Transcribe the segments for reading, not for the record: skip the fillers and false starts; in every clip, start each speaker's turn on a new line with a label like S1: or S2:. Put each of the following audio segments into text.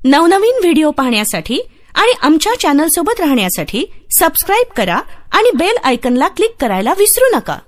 S1: नवनवीन व्हिडिओ पाहण्यासाठी आणि आमच्या चॅनल सोबत राहण्यासाठी सबस्क्राइब करा आणि बेल आयकॉनला क्लिक करायला विसरू नका।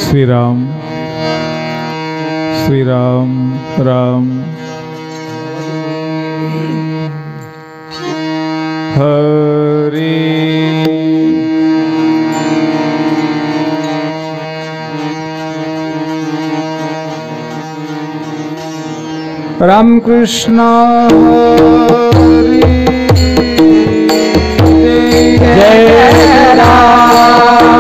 S2: श्री राम श्री राम राम हरे राम कृष्ण हरे जय राम कृष्ण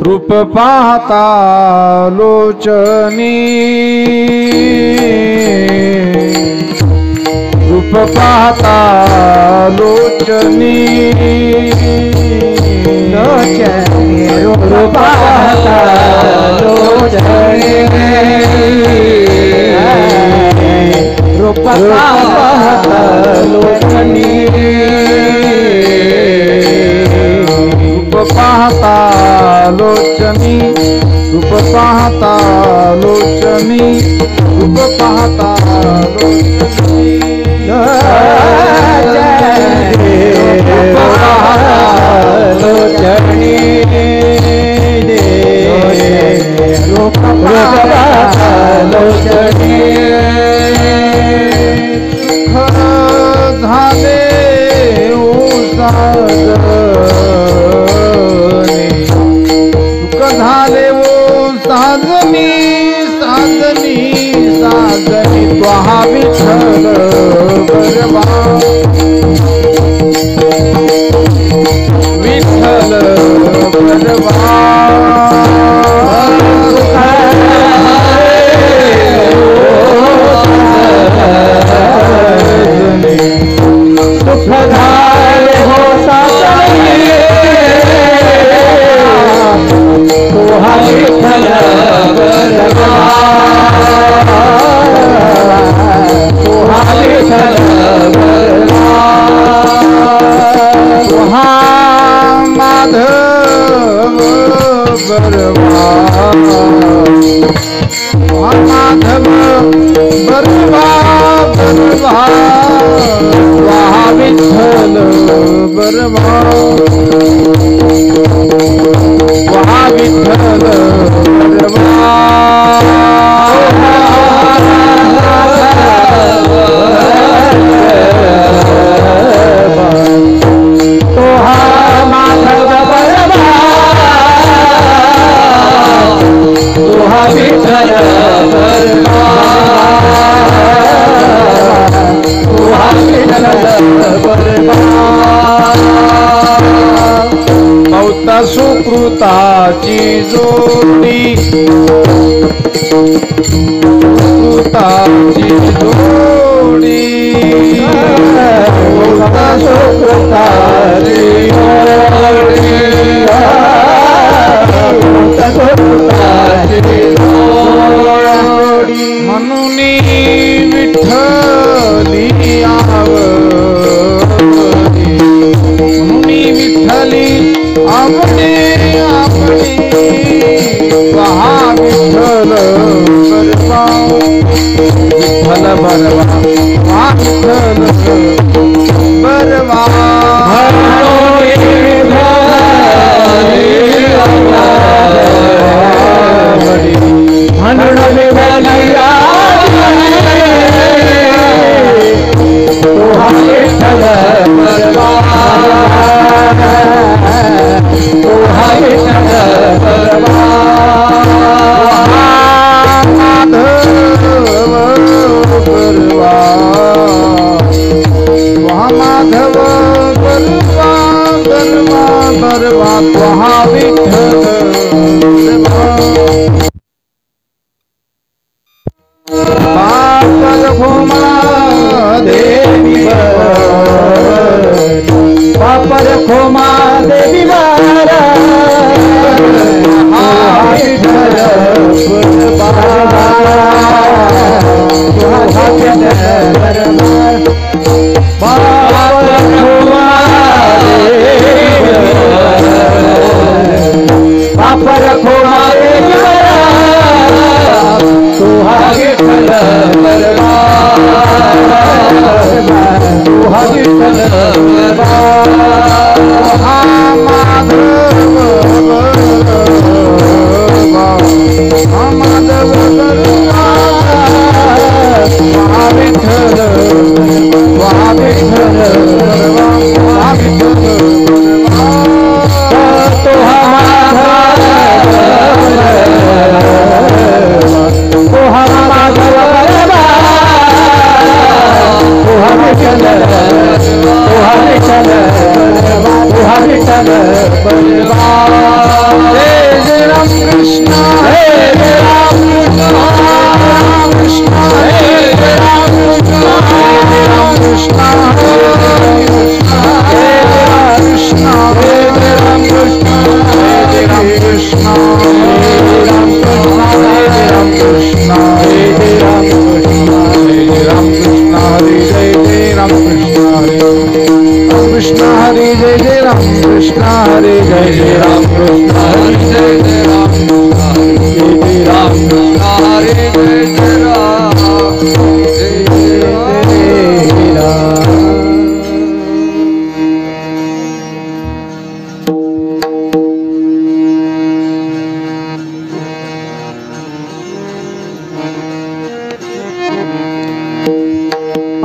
S2: रूप पाहता लोचनी रूप पाहता लोचनी रूप पाहता लोचनी रूप पाहता लोचनी रूप पाहता लोचनी रूप पाहता लोचनी रूप पाहता लोचनी रूप पाहता लोचनी रूप पाहता लोचनी झाले झाले वो साजनी साजनी साजनी त्वा विठ्ठल मौता सुकृताची जोडी सुकृताची जोडी मौता सुकृताची जोडी मौता सुकृताची जोडी म्हणून विठ्ठली आवडी म्हणून विठ्ठली आवडे आवडे पहा विठ्ठल बरवा विठ्ठल बरवा पहा विठ्ठल बरवा म्हणून विठ्ठली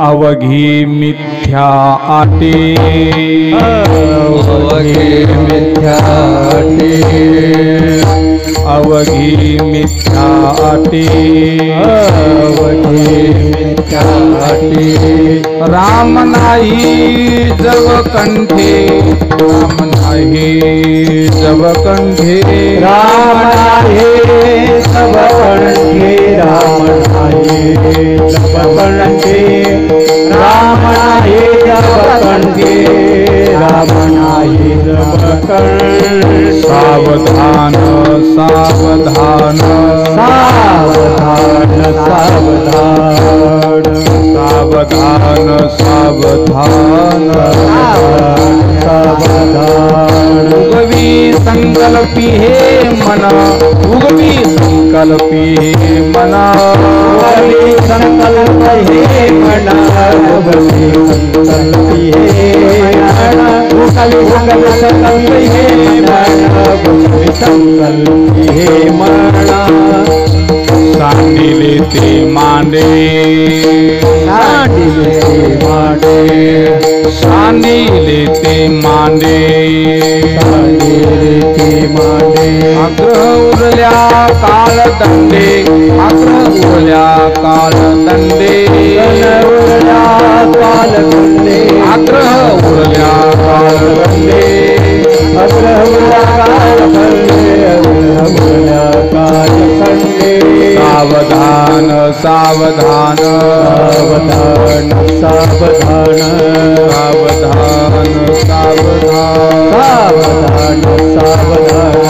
S2: अवघी मिथ्या आटे अवघी मिथ्या आटे अवघी मिथ्या आटे अवघी मिथ्या आटे राम नाही जव कंठे राम नाही जव कंठे राम नाही जव कंठे राम नाही जव कंठे राम नाही जव कंठे राम नाही जव कंठे सावधान सावधान सावधान सावधान सावधान सावधान सावधान उगवी संकल्पी हे मना उगवी संकल्पी हे मना उगवी संकल्प हे मना उगवी संकल्पी हे मना उगवी संकल्प हे मना उगवी संकल्पी हे मना सांडिले ते मांडे सांडिले ते मांडे सांडिले ते मांडे सांडिले ते मांडे आग्रह उरल्या काळ दंडे आग्रह उरल्या काळ दंडे उरल्या काळ दंडे सावधान
S3: सावधान सावधान
S2: सावधान सावधान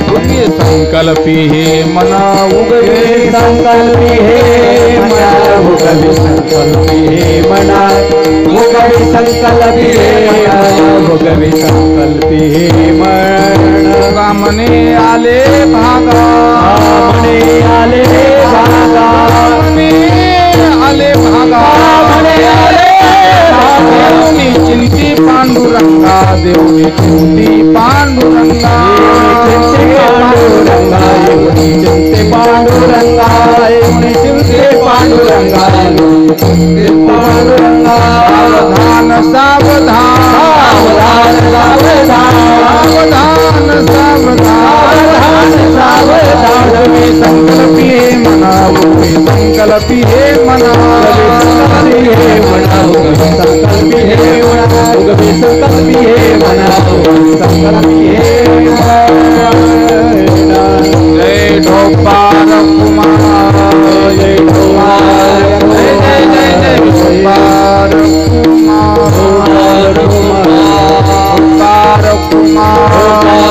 S2: तुम्ही संकल्पी हे मना उगवे
S3: संकल्पी हे मना उगवे संकल्पी हे मना उगवे संकल्पी हे मना उगवे संकल्पी हे मना
S2: मने आले भागा
S3: मने आले भागा
S2: मने आले भागा
S3: मने आले
S2: देवनी चिंती पांडुरंगा देवनी चिंती पांडुरंगा
S3: चिंते पांडुरंगा चिंते पांडुरंगा पांडुरंगा
S2: सावधान सावधान
S3: सावधान
S2: सावधान सावधान उगवे संकल्पी हे मना उगवे संकल्पी हे मना
S3: संकल्पी हे मना उगवे संकल्पी हे मना संकल्पी हे
S2: जय ढोपार कुमार जय ढोपार जय जय जय जय ढोपार कुमार ढोपार कुमार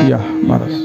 S2: या महाराज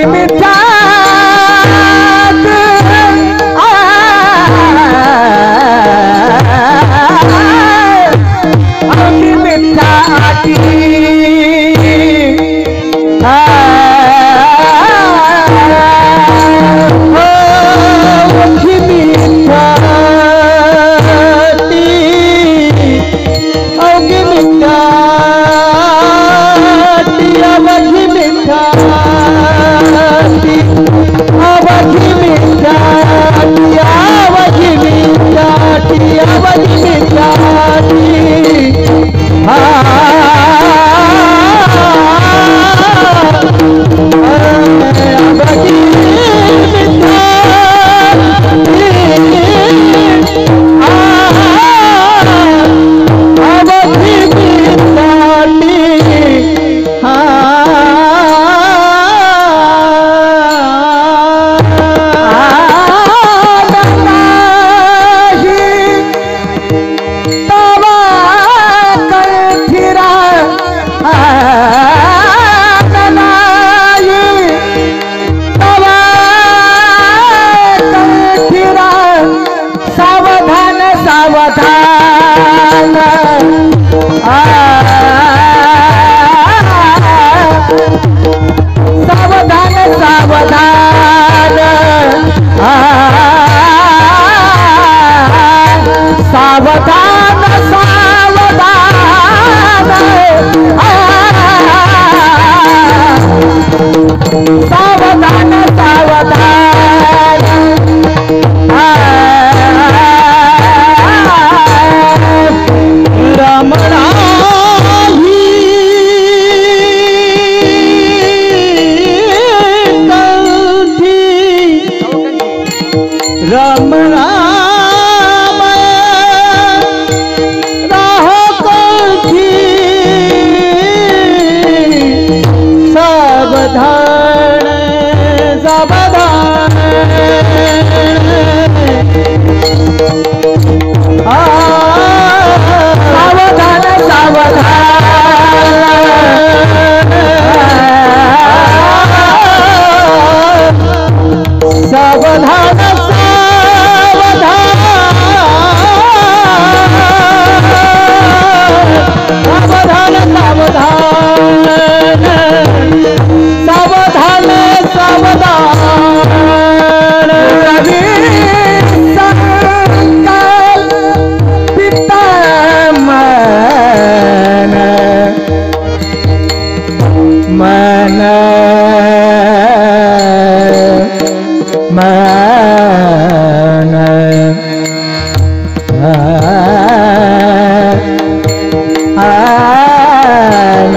S3: अवघी मिठा अवघी मिठाटी अवघी मिठाटी अवघी मिठाटी अवघी मिठाटी अवघी मिठाटी अवघी मिठाटी अवघी मिठाटी सावधान सावधान सावधान सावधान सावधान सावधान सावधान रमणा रमणा सावधान सावधान सावधान सावधान सावधान सावधान सावधान रवि संकल्पित मन मन मन मन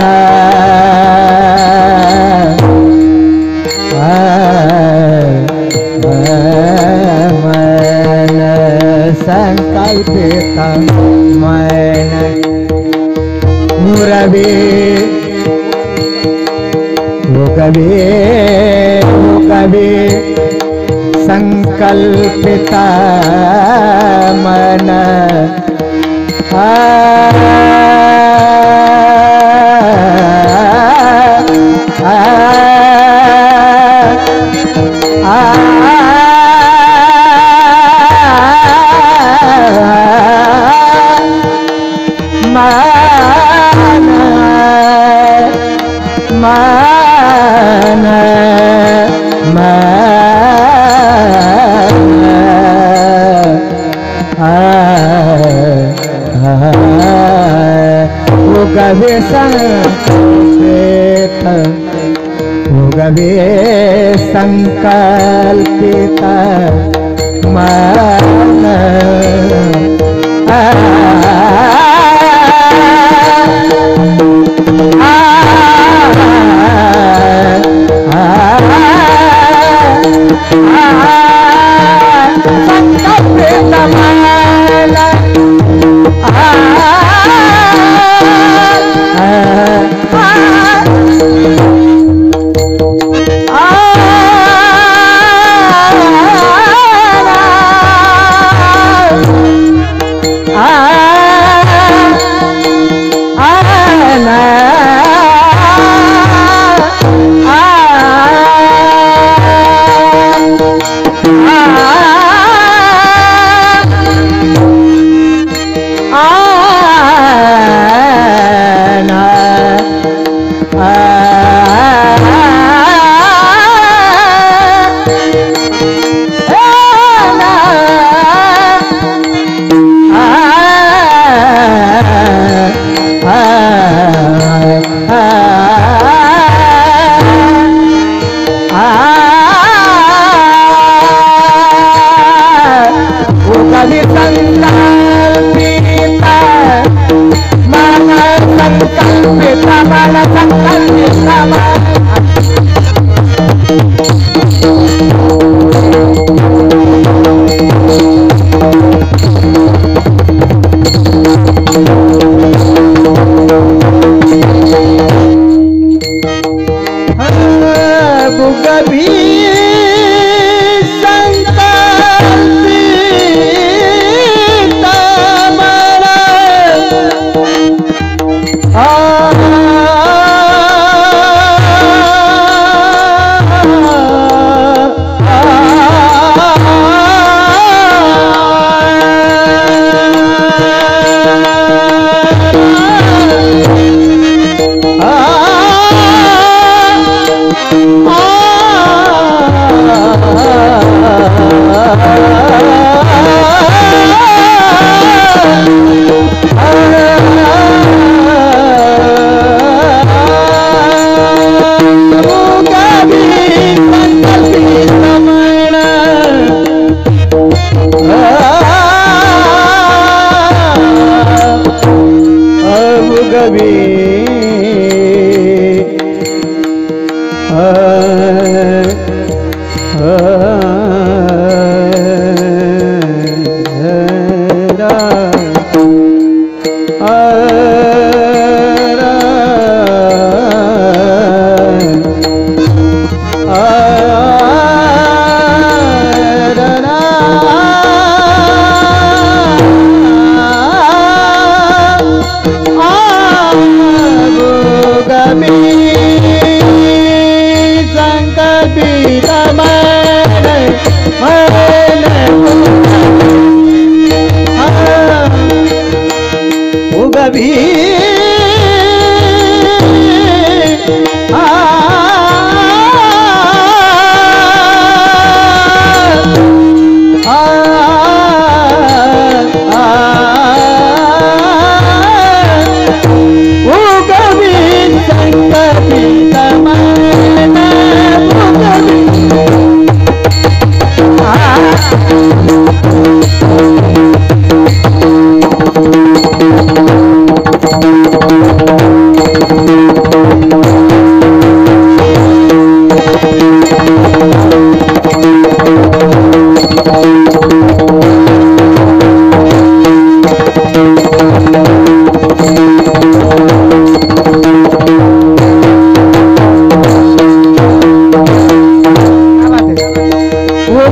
S3: संकल्पित मन मुरवे मुकवे मुकवे संकल्पित मन मन गवे संकल्पित मन संकल्पित मन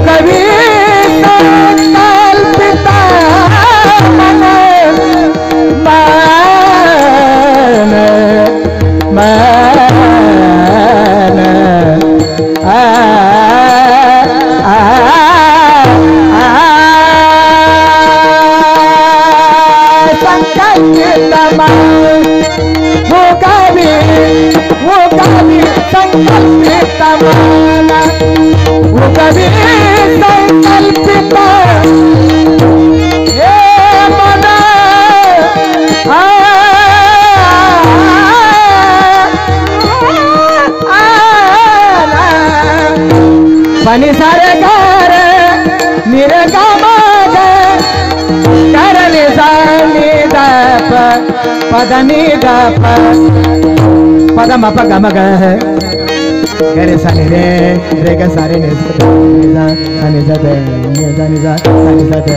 S3: कवी कल्पिता मन मन मन संकल्पित मन वो कवि संकल्पित मन वो कवि संकल्पित ये मन पनी सारे घर निरे गमग करले सानी दप पदनी दप पदम प गमग गरे सानी रे ग सारे ने सानी सते ने सानी सा सानी सते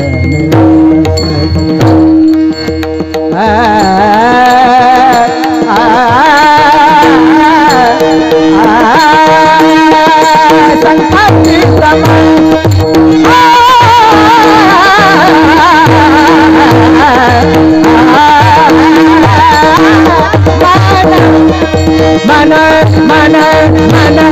S3: संकल्पित मन मन मन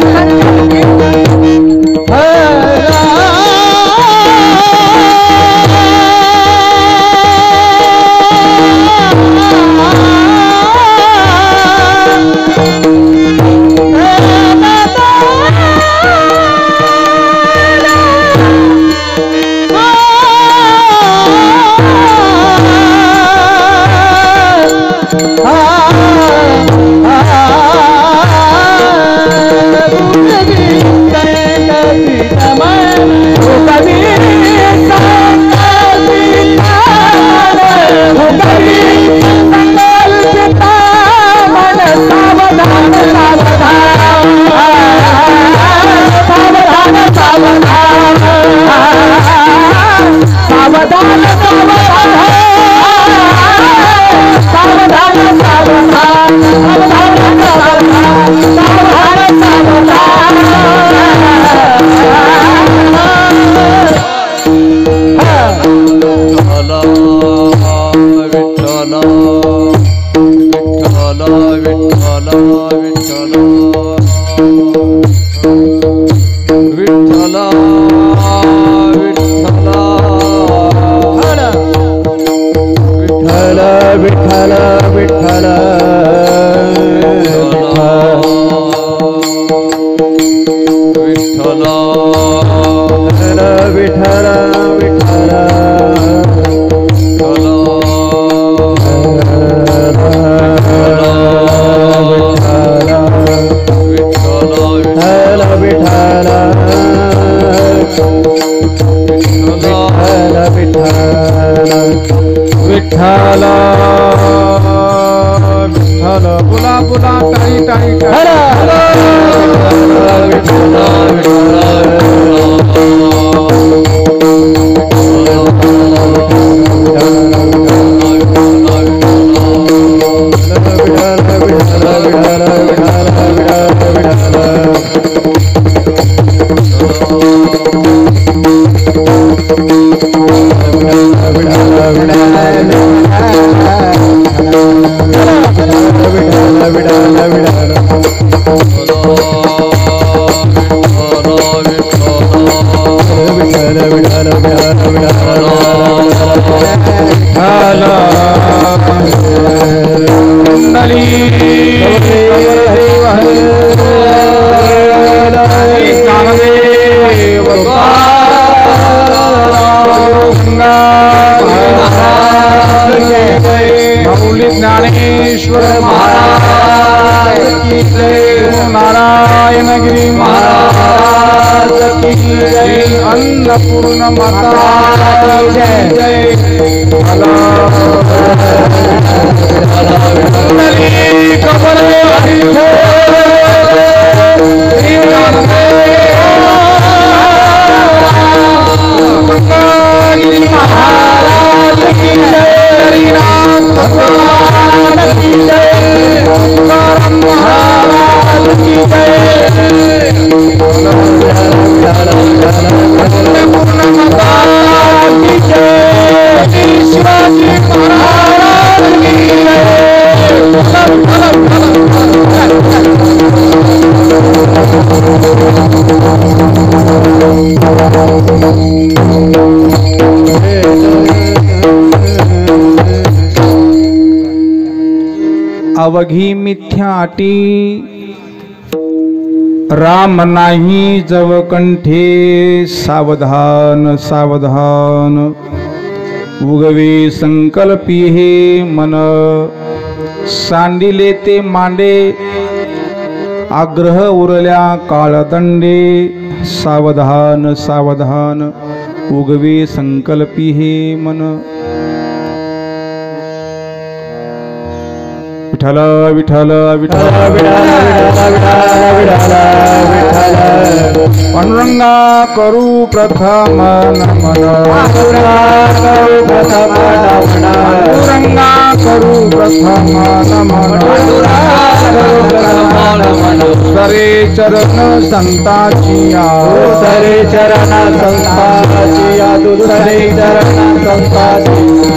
S3: ज्ञानेश्वर महाराज की जय, नारायण गिरी महाराज की जय, अन्नपूर्ण माता की जय। महाराज की जय, हरिनाम भगवान की जय, महाराज की जय।
S2: अवघी मिथ्याटी राम नाही जव कंठे सावधान सावधान उगवे संकल्पी हे मन सांडिले ते मांडे आग्रह उरल्या काळदंडे सावधान सावधान उगवे संकल्पी हे मन विठ्ठल विठ्ठल विठ्ठल पांडुरंगा करू प्रथम नमन पांडुरंगा करू प्रथम नमन सरे चरण संताची
S3: सरे चरण संताची सरे चरण संताची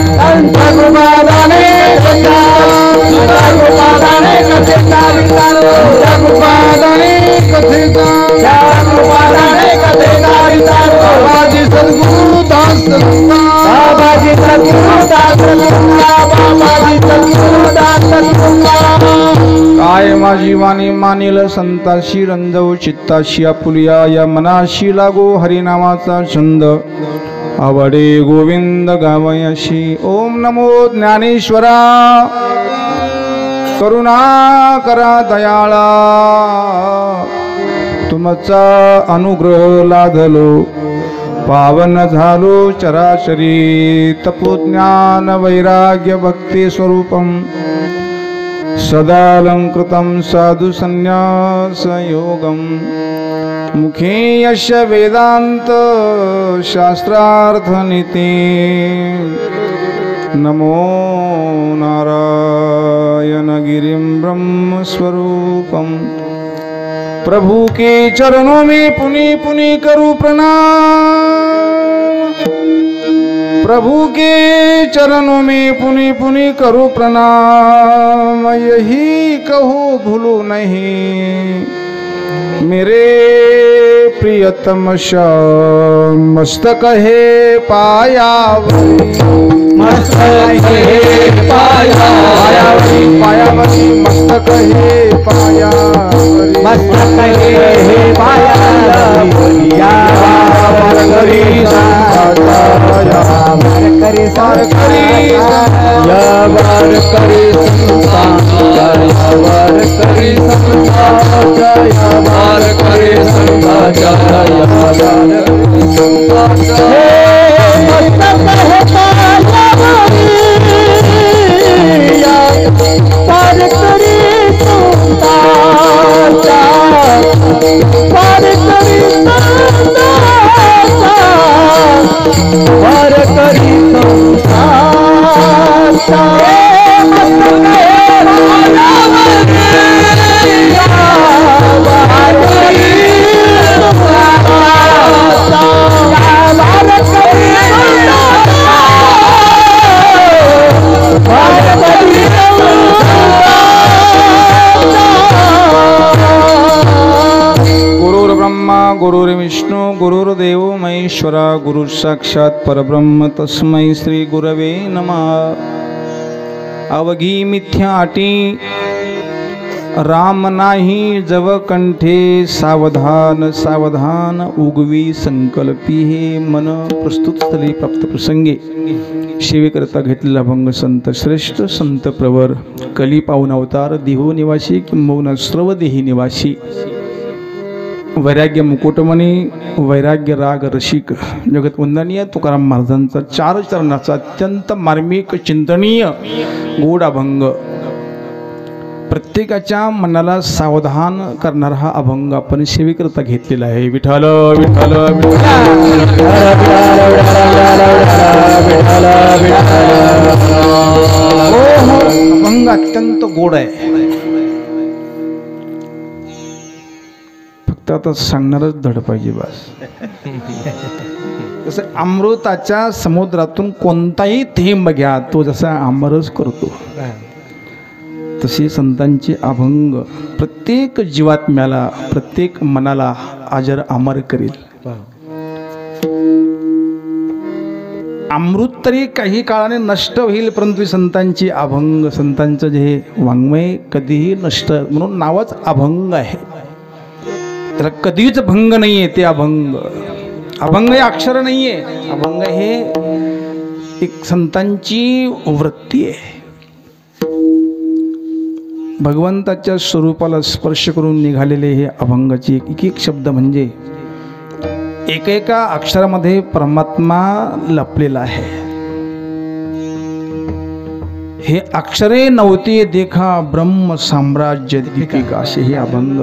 S2: काय माझी वाणी मानिल संताशी रंजव चित्ताशी आपुलिया या मनाशी लागो हरिनामाचा छंद आवडे गोविंद गावयाशी ओम नमो ज्ञानेश्वरा करुणा करा दयाळा तुमचा अनुग्रह लाधलो पावन झालो चराचरी तपोज्ञान वैराग्य भक्ती स्वरूपम सदालंकृतं साधु संन्यास योगम मुखे यश वेदांत शास्त्रार्थ नीति नमो नारायण गिरिं ब्रह्म स्वरूपम प्रभु के चरणों में पुनि पुनि करूं प्रणाम प्रभु के चरणों में पुनि पुनि करूं प्रणाम यही कहो भूलो नहीं मेरे प्रियतम श्याम मस्तक है पायावरी
S3: मस्तक है
S2: पायावरी पायावरी मस्तक है पायावरी
S3: मस्तक है पायावरी
S2: करी
S3: सार करी यावर करी यावर करी यावर करी पार करी पार करी
S2: गुरुर्विष्णु गुरुर्देव महेश्वरा गुरु साक्षात परब्रह्म तस्मै श्री गुरवे नमः अवघी मिथ्या अटी राम नाही जव कंठे सावधान सावधान उगवी संकल्पी हे मन प्रस्तुत स्थली प्राप्त प्रसंगे सेवेकरता घेतलेला भंग संत श्रेष्ठ संत प्रवर कली पावन अवतार देहो निवासी किंबहुना सर्व देही निवासी वैराग्य मुकुटमणी वैराग्य राग रसिक जगत वंदनीय तुकाराम महाराजांचा चार चरणाचा अत्यंत मार्मिक चिंतनीय गोड अभंग प्रत्येकाच्या मनाला सावधान करणारा हा अभंग आपण सेवेकरता घेतलेला आहे विठ्ठल विठ्ठल अभंग अत्यंत गोड आहे आता सांगणारच धड पाहिजे बस जसं अमृताच्या समुद्रातून कोणताही थेंब घ्या तो जसा आमरस करतो तसे संतांचे अभंग प्रत्येक जीवात्म्याला प्रत्येक मनाला अजर अमर करेल अमृत तरी काही काळाने नष्ट होईल, परंतु संतांची अभंग, संतांचं जे वाङ्मय कधीही नष्ट, म्हणून नावच अभंग आहे. त्याला कधीच भंग नाहीये. ते अभंग, अभंग हे अक्षर नाहीये, अभंग हे एक संतांची वृत्ती आहे. भगवंताच्या स्वरूपाला स्पर्श करून निघालेले हे अभंगाचे एक एक शब्द म्हणजे एकेका अक्षरामध्ये परमात्मा लपलेला आहे. हे अक्षरे नव्हते देखा ब्रह्म साम्राज्य दीपिका, असे हे अभंग.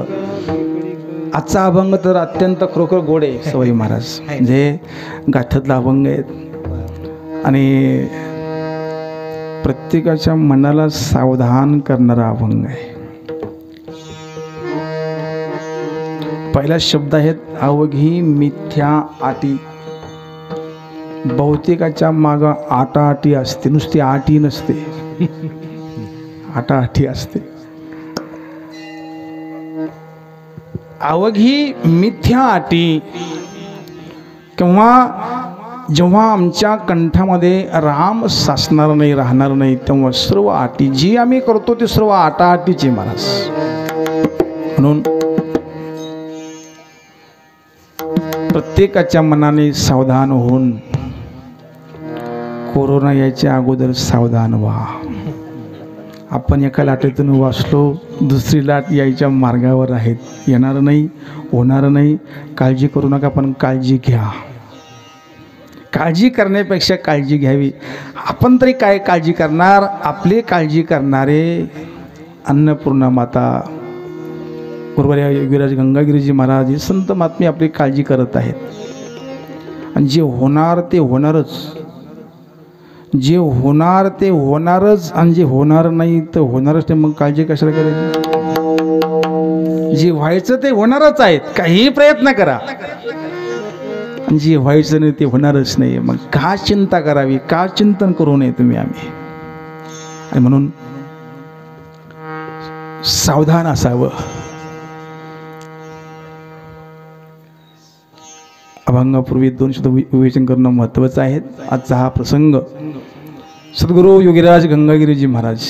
S2: आजचा अभंग तर अत्यंत खरोखर गोड आहे. सवाई महाराज म्हणजे गाथ्यातला अभंग आहेत आणि प्रत्येकाच्या मनाला सावधान करणारा अभंग आहे. पहिला शब्द आहेत अवघी मिथ्या आटी. बहुतेकाच्या माग आटाआटी असते, नुसती आटी नसते, आटाआटी असते. अवघी मिथ्या आटी, किंवा जेव्हा आमच्या कंठामध्ये राम साचणार नाही, राहणार नाही, तेव्हा सर्व आटी जी आम्ही करतो ते सर्व आटाआटीचे महाराज. म्हणून प्रत्येकाच्या मनाने सावधान होऊन कोरोना यायच्या अगोदर सावधान व्हा. आपण एका लाटेतून वाचलो, दुसरी लाट यायच्या मार्गावर आहेत. येणार नाही, होणार नाही, काळजी करू नका, पण काळजी घ्या. काळजी करण्यापेक्षा काळजी घ्यावी. आपण तरी काय काळजी करणार? आपली काळजी करणारे अन्नपूर्णा माता गुरुवर्य योगीराज गंगागिरीजी महाराज हे संत महात्मे आपली काळजी करत आहेत. आणि जे होणार ते होणारच, जे होणार ते होणारच, आणि जे होणार नाही तर होणारच नाही. मग काळजी कशाला करायची? जे व्हायचं ते होणारच आहेत, काही प्रयत्न करा. आणि जे व्हायचं नाही ते होणारच नाही. मग का चिंता करावी, का चिंतन करू नये तुम्ही आम्ही? आणि म्हणून सावधान असावं. अभंगापूर्वी 2 शब्द विवेचन करणं महत्त्वाचं आहे. आजचा हा प्रसंग सद्गुरू योगीराज गंगागिरीजी महाराज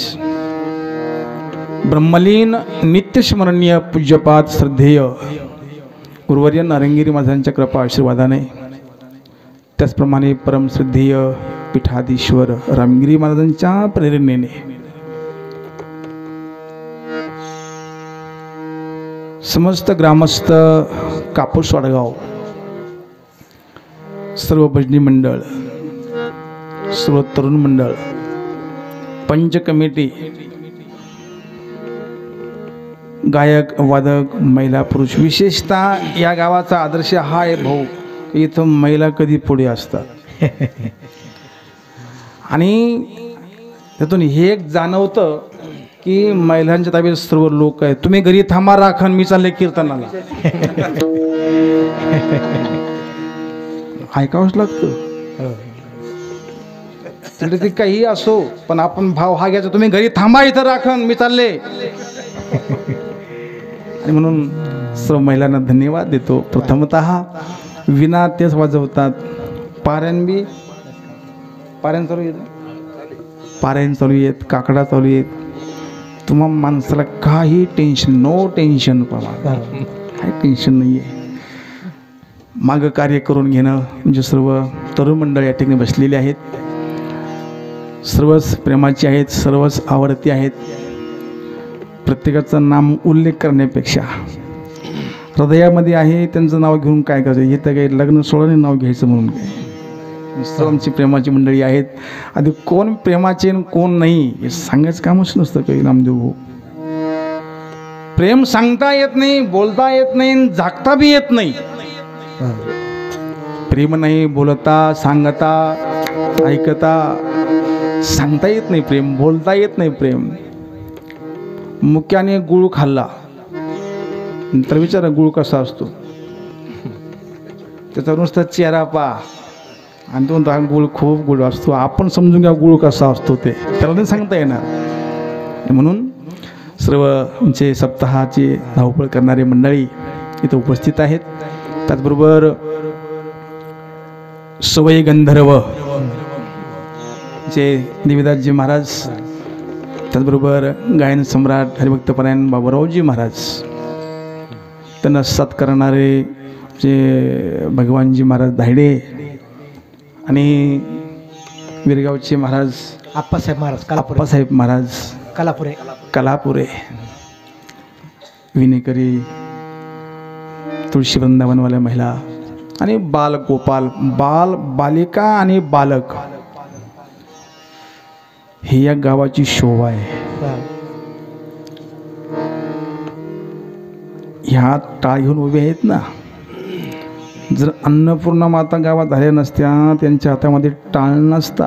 S2: ब्रह्मलीन नित्यस्मरणीय पूज्यपाद श्रद्धेय गुरुवर्य नारंगिरी महाराजांच्या कृपा आशीर्वादाने, त्याचप्रमाणे परम श्रद्धेय पीठाधीश्वर रामगिरी महाराजांच्या प्रेरणेने समस्त ग्रामस्थ कापूस वाडगाव, सर्व भजनी मंडळ, सर्व तरुण मंडळ, पंच कमिटी, गायक वादक, महिला पुरुष, विशेषतः या गावाचा आदर्श हा आहे भाऊ, इथं महिला कधी पुढे असतात. आणि त्यातून हे एक जाणवतं की महिलांच्या ताब्यात सर्व लोक आहेत. तुम्ही घरी थांबा, राखण, मी चालले कीर्तनाला. ऐकावंच लागतं. ते काही असो, पण आपण भाव हा घ्यायचा, तुम्ही घरी थांबा, इथं राखण, मी चालले. आणि म्हणून सर्व महिलांना धन्यवाद देतो. प्रथमतः विना तेच वाजवतात. पाऱ्यान चालू आहेत, काकडा चालू आहेत. तुम्हा माणसाला काही टेन्शन, नो टेन्शन, काही टेन्शन नाही आहे. मागं कार्य करून घेणं म्हणजे सर्व तरुण मंडळ या ठिकाणी बसलेले आहेत. सर्वच प्रेमाची आहेत, सर्वच आवडती आहेत. प्रत्येकाचं नाम उल्लेख करण्यापेक्षा हृदयामध्ये आहे त्यांचं नाव घेऊन काय करायचं? हे तर काही लग्न सोडाने नाव घ्यायचं म्हणून काय? सर्वांची प्रेमाची मंडळी आहेत. आधी कोण प्रेमाचे कोण नाही हे सांगायचं कामच नसतं काही. नामदेव भाऊ, प्रेम सांगता येत नाही, बोलता येत नाही, झाकता बी येत नाही. प्रेम नाही बोलता, सांगता, ऐकता, सांगता येत नाही प्रेम, बोलता येत नाही प्रेम. मुक्याने गुळ खाल्ला तर विचारा गुळ कसा असतो, त्याचा नुसता चेहरा पा आणि तो गुळ खूप गुळ असतो. आपण समजून घ्या गुळ कसा असतो ते, त्याला नाही सांगता येणार. म्हणून सर्व आमचे सप्ताहाचे धावपळ करणारे मंडळी इथं उपस्थित आहेत. त्याचबरोबर सवय गंधर्व आमचे देवीदासजी महाराज, त्याचबरोबर गायन सम्राट हरिभक्तपरायण बाबूरावजी महाराज, त्यांना सत्कारणारे जे भगवानजी महाराज धायडे आणि विरगावचे महाराज
S4: आप्पासाहेब महाराज कलापुरे,
S2: आप्पासाहेब महाराज
S4: कलापुरे,
S2: कलापुरे, विनेकरी, तुळशी वृंदावनवाल्या महिला आणि बाल गोपाल, बालिका आणि बालक, ही या गावाची शोभा आहे. ह्या टाळ घेऊन उभे आहेत ना. जर अन्नपूर्णा माता गावात आल्या नसत्या, त्यांच्या हातामध्ये टाळ नसता,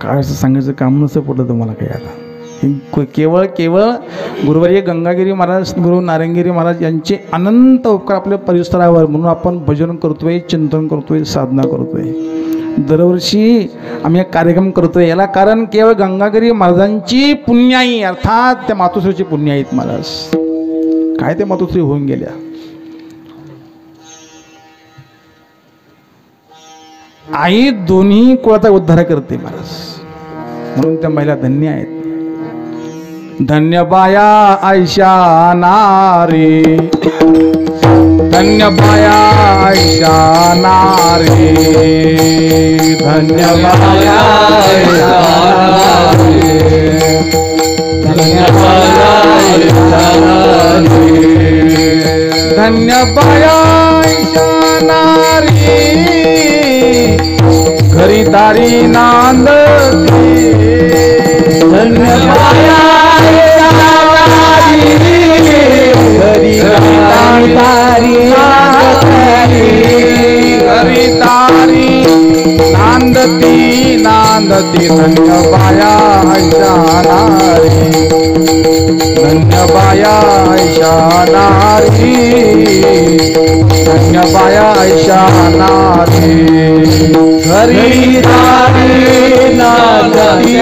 S2: काय असं सांगायचं काम नसतं पडलं तुम्हाला काही. आता केवळ गुरुवर्य गंगागिरी महाराज, गुरु नारायणगिरी महाराज यांचे अनंत उपकार आपल्या परिसरावर, म्हणून आपण भजन करतोय, चिंतन करतोय, साधना करतोय. दरवर्षी आम्ही एक कार्यक्रम करतोय. याला कारण केवळ गंगागिरी महाराजांची पुण्याई, अर्थात त्या मातोश्रीची पुण्याईत महाराज. काय ते मातोश्री होऊन गेल्या. आई दोन्ही कुळाचा उद्धार करते महाराज, म्हणून त्या महिला धन्य आहेत. धन्य बाया आयशा नारी, धन्य बाया आयशा नारी, धन्य बाया आयशा नारी, धन्य बाया आयशा नारी, धन्य बाया आयशा नारी, घरी दारी नांदती, धन्य बाया नांदती, धन्य बाया आयशा नारी, धन्य बाया आयशा नारी, धन्य बाया आयशा नारी, घरी दारी नांदती,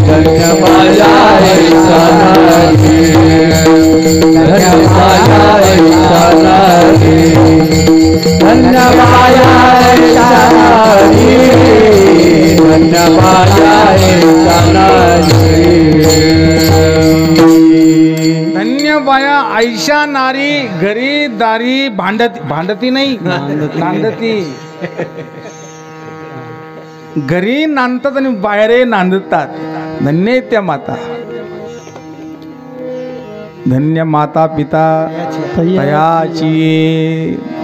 S2: धन्य बाया आयशा नारी, धन्य बाया आयशा नारी, धन्य बाया आयशा नारी, धन्य बाया आयशा नारी, धन्य बाया आयशा नारी, घरी दारी भांडती नाही, नांदती. घरी नांदतात आणि बाहेर नांदतात. धन्य त्या माता, धन्य माता पिता तयाची,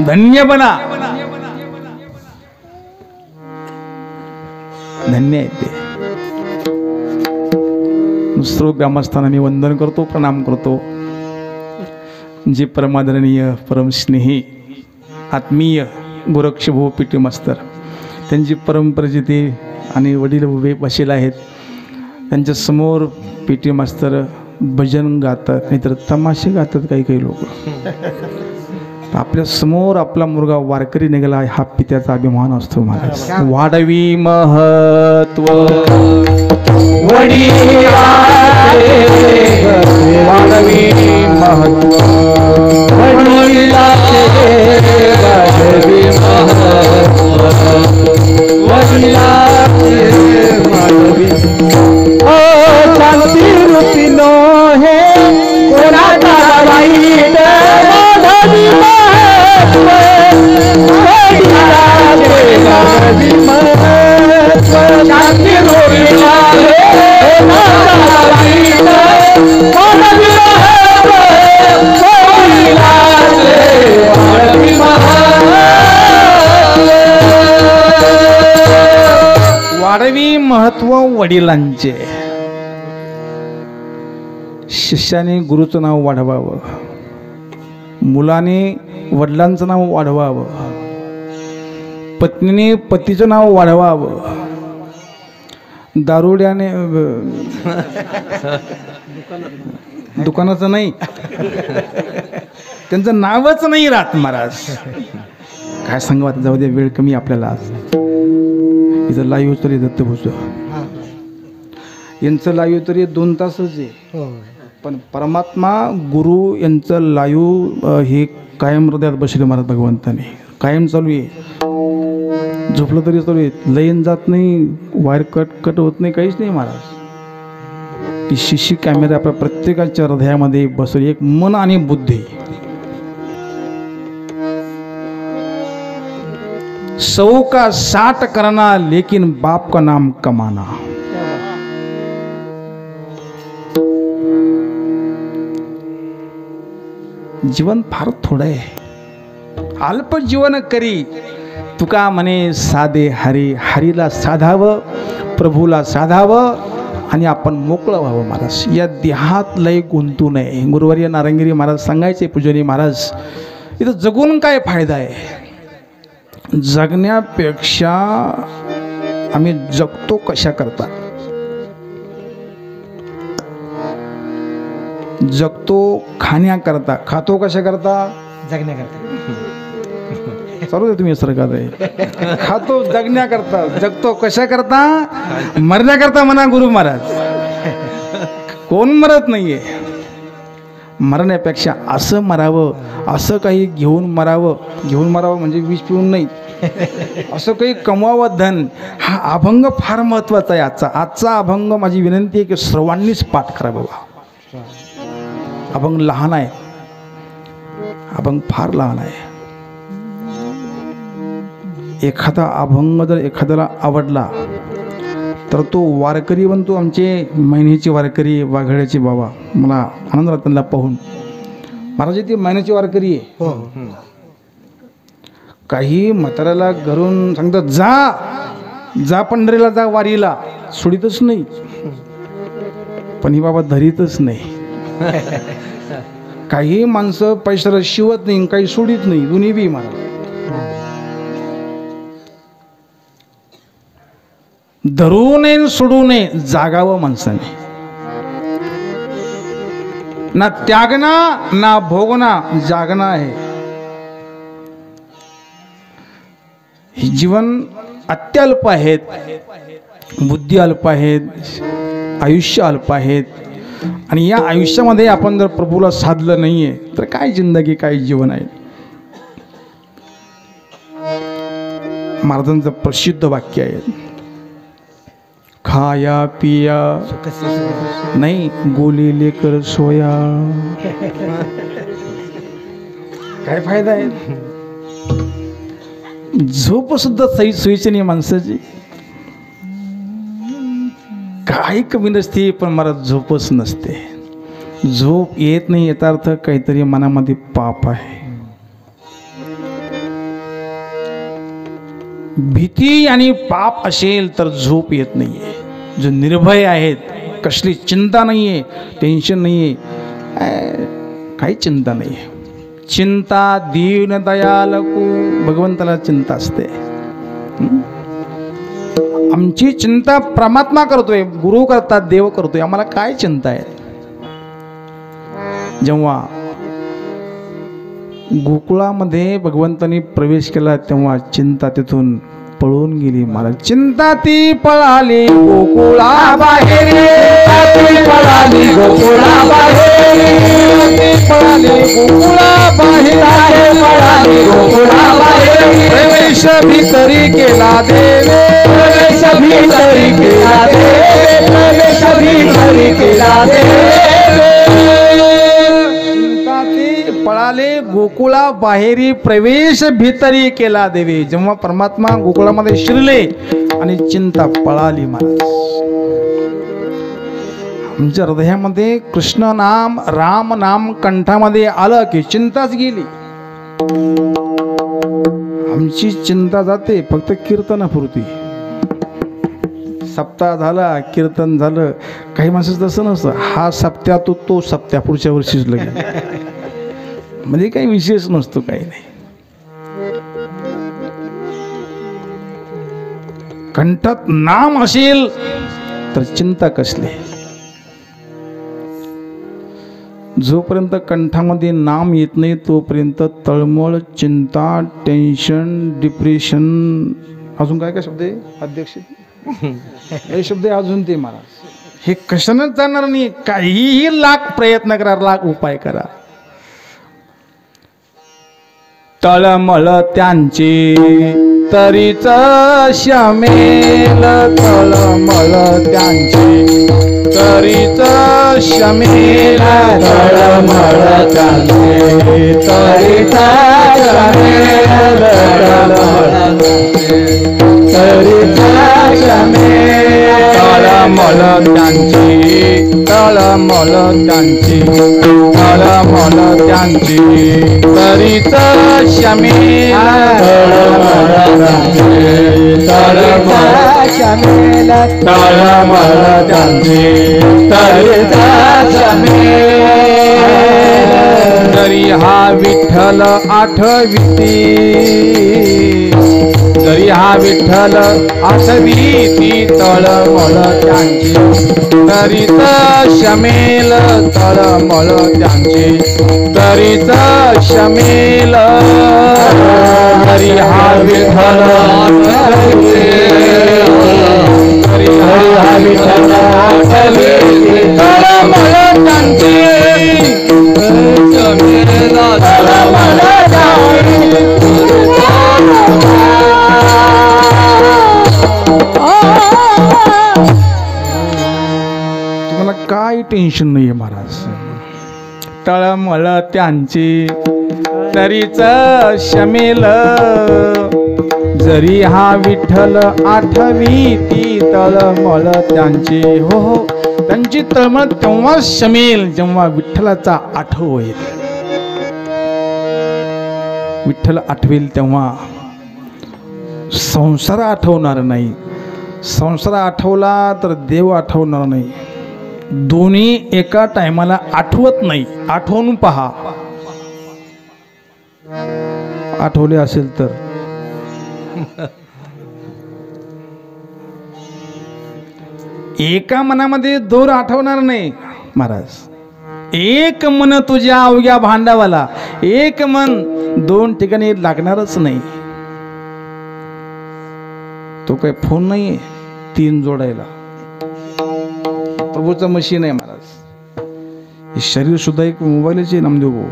S2: धन्य बना, धन्य आहे ते. सर्व ग्रामस्थांना मी वंदन करतो, प्रणाम करतो. जे परमादरणीय, परमस्नेही, आत्मीय गोरक्षभू पीटी मास्तर, त्यांची परमप्रजिती आणि वडील उभे बसेल आहेत. त्यांच्या समोर पीटी मास्तर भजन गातात, नाहीतर तमाशे गातात काही काही लोक. आपल्या समोर आपला मुलगा वारकरी निघाला, हा पित्याचा अभिमान असतो महाराज. वाढवी महत्व वाढवी महत्व, शांती रूपी नो हे कोणाचा वाईट, वाढवी महत्व, शांती रूपी वाढवी महत्व वडिलांचे. शिष्याने गुरुचं नाव वाढवावं, मुलाने वडिलांचं नाव वाढवावं, पत्नीने पतीचं नाव वाढवावं, दारुड्याने दुकानाचं नाही, त्यांचं नावच नाही राहत महाराज. काय सांगू आता, जाऊ दे, वेळ कमी आपल्याला. आज इथं लाईव्ह तरी दत्तभूषण यांचं लाईव्ह तरी 2 तासच आहे, पण परमात्मा गुरु यांचं लाईव्ह हे कायम हृदयात बसले महाराज भगवंताने, कायम चालू आहे. झोपलं तरी तरी लयन जात नाही, वायर कट होत नाही, काहीच नाही महाराज. ती शिशी कॅमेरा आपल्या प्रत्येकाच्या हृदयामध्ये बसवली, एक मन आणि बुद्धी. 100 का 60 करना लेकिन बाप का नाम कमाना. जीवन फार थोडं आहे. अल्प जीवन करी तुका म्हणे साधे हरी. हरीला साधावं, प्रभूला साधावं आणि आपण मोकळं व्हावं महाराज. या देहात लय गुंतू नये. गुरुवर्य नारंगिरी महाराज सांगायचे, पूजनीय महाराज, इथं जगून काय फायदा आहे. जगण्यापेक्षा आम्ही जगतो कशा करता. जगतो खाण्याकरता, खातो कशा करता,
S4: जगण्याकरता.
S2: चालू दे तुम्ही सरकार आहे. खातो जगण्याकरता, जगतो कशा करता, मरण्याकरता म्हणा गुरु महाराज. कोण मरत नाहीये. मरण्यापेक्षा असं मरावं, असं काही घेऊन मरावं. घेऊन मरावं म्हणजे विष पिऊन नाही, असं काही कमवावं धन. हा अभंग फार महत्वाचा आहे. आजचा अभंग माझी विनंती आहे की सर्वांनीच पाठ करावा. अभंग लहान आहे, अभंग फार लहान आहे. एखादा अभंग जर एखाद्याला आवडला तर तो वारकरी बनतो. आमचे महिन्याचे वारकरी वाघड्याचे बाबा, मला आनंद झाला त्यांना पाहून. महाराज ती महिन्याची वारकरी आहे. काही म्हाताऱ्याला घरून सांगतात जा पंढरीला, जा वारीला, सोडीतच नाही. पण ही बाबा धरीतच नाही. काही माणसं पैशाला शिवत नाही, काही सोडित नाही, दोन्ही बी. मला धरू नये सोडू नये, जागावं माणसाने. ना त्यागना ना भोगना, जागना आहे. हे जीवन अत्यल्प आहेत, बुद्धी अल्प आहेत, आयुष्य अल्प आहेत. आणि या आयुष्यामध्ये आपण जर प्रभूला साधलं नाहीये तर काय जिंदगी, काय जीवन आहे. महाराजांचं प्रसिद्ध वाक्य आहे, खाया पिया नाही गोली लेकर सोया. काय फायदा आहे. झोप सुद्धा सही सोयीची नाही माणसाची. काही कमी नसते, पण मला झोपच नसते. झोप येत नाही याचा अर्थ काहीतरी मनामध्ये पाप आहे. भीती आणि पाप असेल तर झोप येत नाहीये. जो निर्भय आहेत, कसली चिंता नाहीये, टेन्शन नाहीये, काही चिंता नाहीये. चिंता दीन दयाल को, भगवंताला चिंता असते. आमची चिंता परमात्मा करतोय, गुरु करतात, देव करतोय. आम्हाला काय चिंता आहे. जेव्हा गोकुळामध्ये भगवंतांनी प्रवेश केला तेव्हा चिंता तिथून पळून गेली. मला चिंता ती पळाली गोकुळा बाहेर, पळाली गोकुळा बाहेर, पळाली गोकुळा बाहेर, पळाली गोकुळा बाहेर. प्रवेश भीतरी केला देवे, प्रवेश भीतरी केला देवे, प्रवेश भीतरी केला देवे. पळाले गोकुळा बाहेरी, प्रवेश भीतरी केला देवे. जेव्हा परमात्मा गोकुळामध्ये शिरले आणि चिंता पळाली. महाराज आमच्या हृदयामध्ये कृष्ण नाम, राम नाम कंठामध्ये आलं की चिंताच गेली. आमची चिंता जाते फक्त कीर्तनापुरती. सप्ताह झाला, कीर्तन झालं. काही माणसाचं तसं नसतं, हा सप्त्या तो सप्त्या पुढच्या वर्षीच लगेच. म्हणजे काही विशेष नसतो, काही नाही. कंठात नाम असेल तर चिंता कसली. जोपर्यंत कंठामध्ये नाम येत नाही तोपर्यंत तळमळ, चिंता, टेन्शन, डिप्रेशन. अजून काय काय शब्द आहे अध्यक्ष, हे शब्द आहे अजून ते. महाराज हे कशानंच जाणार नाही. काहीही लाख प्रयत्न करा, लाख उपाय करा, तळमळ त्यांची तरीच शमेल तळमळ त्यांची तरीच शमेल
S3: तळमळ त्यांची तरीच शमेल तळमळ तरीच शमेल
S2: तळमळ त्यांची तळमळ त्यांची तळमळ त्यांची तरीच शमेल
S3: तळमळ शमेल तळमळ त्यांची तरीच शमेल
S2: जरी हा विठ्ठल आठविती जरी हा विठ्ठल आठविती तळमळ त्यांची तरीच शमेल तळमळ त्यांची तरीच शमेल जरी हा विठ्ठल जरी हा विठ्ठल आठविती तळमळ त्यांची शमेल तळमळ तुम्हाला काय टेन्शन नाहीये महाराज तळमळ त्यांची तरीच शमेल जरी हा विठ्ठल आठविती तळमळ त्यांची हो हो त्यांची तळमळ तेव्हा शमेल जेव्हा विठ्ठलाचा आठव येईल विठ्ठल आठवेल तेव्हा संसार आठवणार नाही संसार आठवला तर देव आठवणार नाही दोन्ही एका टायमाला आठवत नाही आठवून पहा आठवले असेल तर एका मनामध्ये दोर आठवणार नाही महाराज एक मन तुझ्या अवघ्या भांडावाला एक मन दोन ठिकाणी लागणारच नाही तो काही फोन नाहीये तीन जोडायला प्रभूचं मशीन आहे महाराज हे शरीर सुद्धा एक मोबाईलच आहे नामदेव भाऊ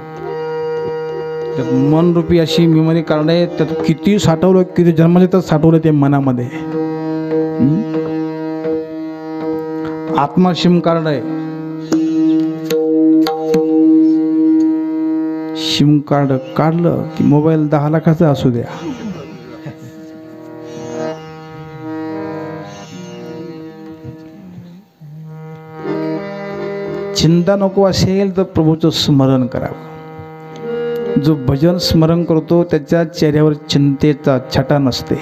S2: त्यात मन रूपी अशी मेमरी कार्ड आहे त्यात किती साठवलं किती जन्माचे तर साठवलं ते मनामध्ये आत्मा सिम कार्ड आहे सिम कार्ड काढलं की मोबाईल 10 लाखाचा असू द्या चिंता नको असेल तर प्रभूचं स्मरण करावं जो भजन स्मरण करतो त्याच्या चेहऱ्यावर चिंतेचा छटा नसते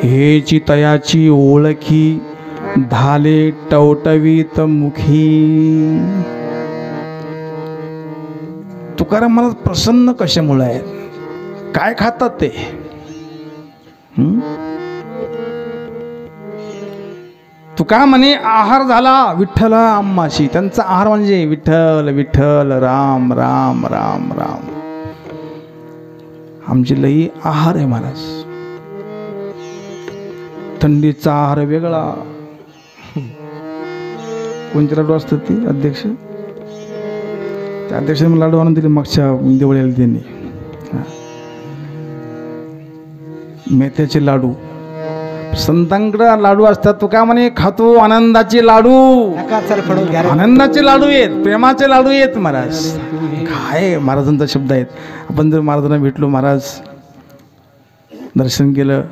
S2: हेची तयाची ओळखी धाले टवटवीत मुखी तुकाराम महाराज प्रसन्न कशामुळे आहेत काय खातात ते तुका म्हणे आहार झाला विठ्ठल आम्हाशी त्यांचा आहार म्हणजे विठ्ठल विठ्ठल राम राम राम राम आमची लई आहार आहे महाराज थंडीचा आहार वेगळा कोणते लाडू असतात ते अध्यक्ष त्या अध्यक्षाने लाडू आणून दिले मागच्या दिवाळीला त्यांनी मेथ्याचे लाडू संतांकडे लाडू असतात तो काय म्हणे खातो आनंदाचे लाडू आनंदाचे लाडू आहेत प्रेमाचे लाडू आहेत महाराज काय महाराजांचा शब्द आहेत आपण जर महाराजांना भेटलो महाराज दर्शन केलं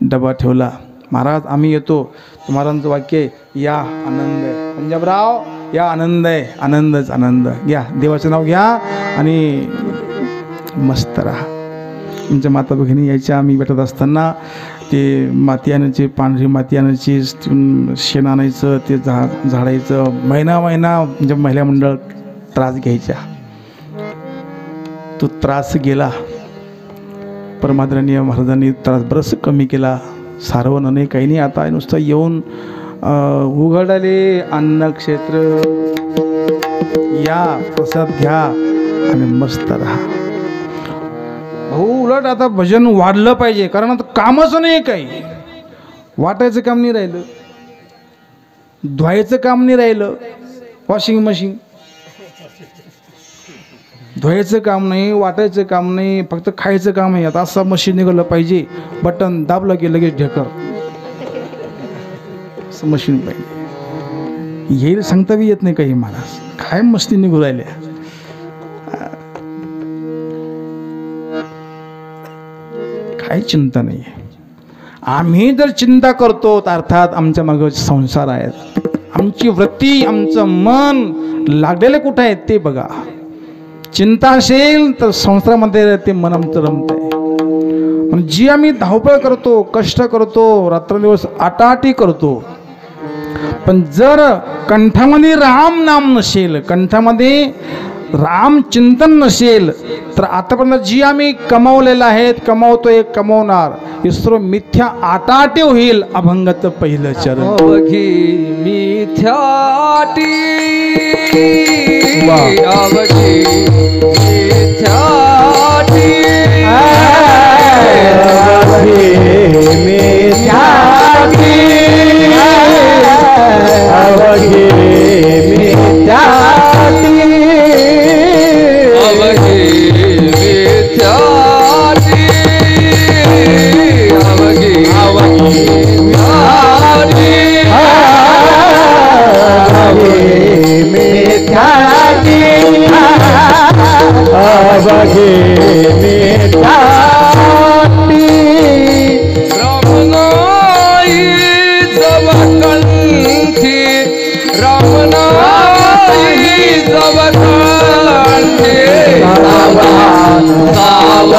S2: डबा ठेवला महाराज आम्ही येतो महाराजांचं वाक्य आहे या आनंद आहे पंजाबराव या आनंद आहे आनंदच आनंद घ्या देवाचं नाव घ्या आणि मस्त राहा तुमच्या माता भगिनी यायच्या आम्ही भेटत असताना ते माती आणायची पांढरी माती आणायची शेण आणायचं ते झाडायचं महिना म्हणजे महिला मंडळ त्रास घ्यायच्या तो त्रास गेला परमादरणीय महाराजांनी त्रास बरंच कमी केला सारवण नाही काही नाही आता नुसतं येऊन उघडले अन्न क्षेत्र या प्रसाद घ्या आणि मस्त राहा भाऊ उलट आता भजन वाढलं पाहिजे कारण आता कामच नाही काही वाटायचं काम नाही राहिलं धुवायचं काम नाही राहिलं वॉशिंग मशीन धुवायचं काम नाही, वाटायचं काम नाही, फक्त खायचं काम आहे. आता असं मशीन निघालं पाहिजे, बटन दाबलं की लगेच ढेकर, असं मशीन पाहिजे. येईल सांगता बी येत नाही काही महाराज, काय मस्ती निघू राहिल्या. काही चिंता नाही. आम्ही जर चिंता करतो तर अर्थात आमच्या मागे संसार आहेत. आमची वृत्ती, आमचं मन लागलेले कुठं आहेत ते बघा. चिंता असेल तर संसारामध्ये ते मन आमचं रमत आहे. जी आम्ही धावपळ करतो, कष्ट करतो, रात्रदिवस आटाआटी करतो, पण जर कंठामध्ये राम नाम नसेल, कंठामध्ये राम चिंतन नसेल, तर आतापर्यंत जी आम्ही कमावलेलं आहे, कमावतोय, कमावणार, हे सर्व मिथ्या आटाटे होईल. अभंगाचं पहिलं चरण.
S3: अवघी मिथ्याटी अवघी मिथ्याटी अवघी मिथ्याटी अवघी मिथ्याटी अवघी मिथ्याटी अवघी अवघी मिथ्याटी अवघी मिथ्याटी रमनाई जब कंठी रमनाई जब कंठी सावधान सावधान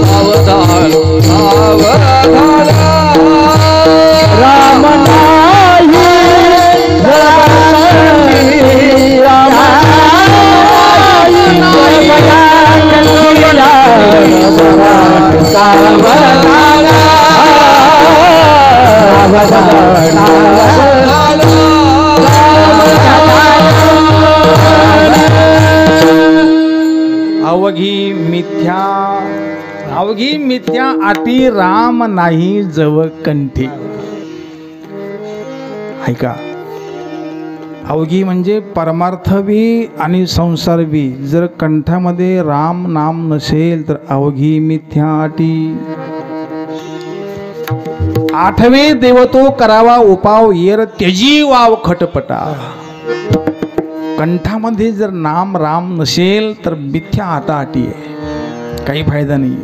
S3: सावधान सावधान रामनाई
S2: अवघी मिथ्या, अवघी मिथ्या आटी राम नाही जवळ कंठी. ऐका, अवघी म्हणजे परमार्थ बी आणि संसार बी. जर कंठामध्ये राम नाम नसेल तर अवघी मिथ्या आटी. आठवे देवतो करावा उपाव येर त्यजी वाव खटपटा. कंठामध्ये जर नाम राम नसेल तर मिथ्या आटाआटी आहे, काही फायदा नाही.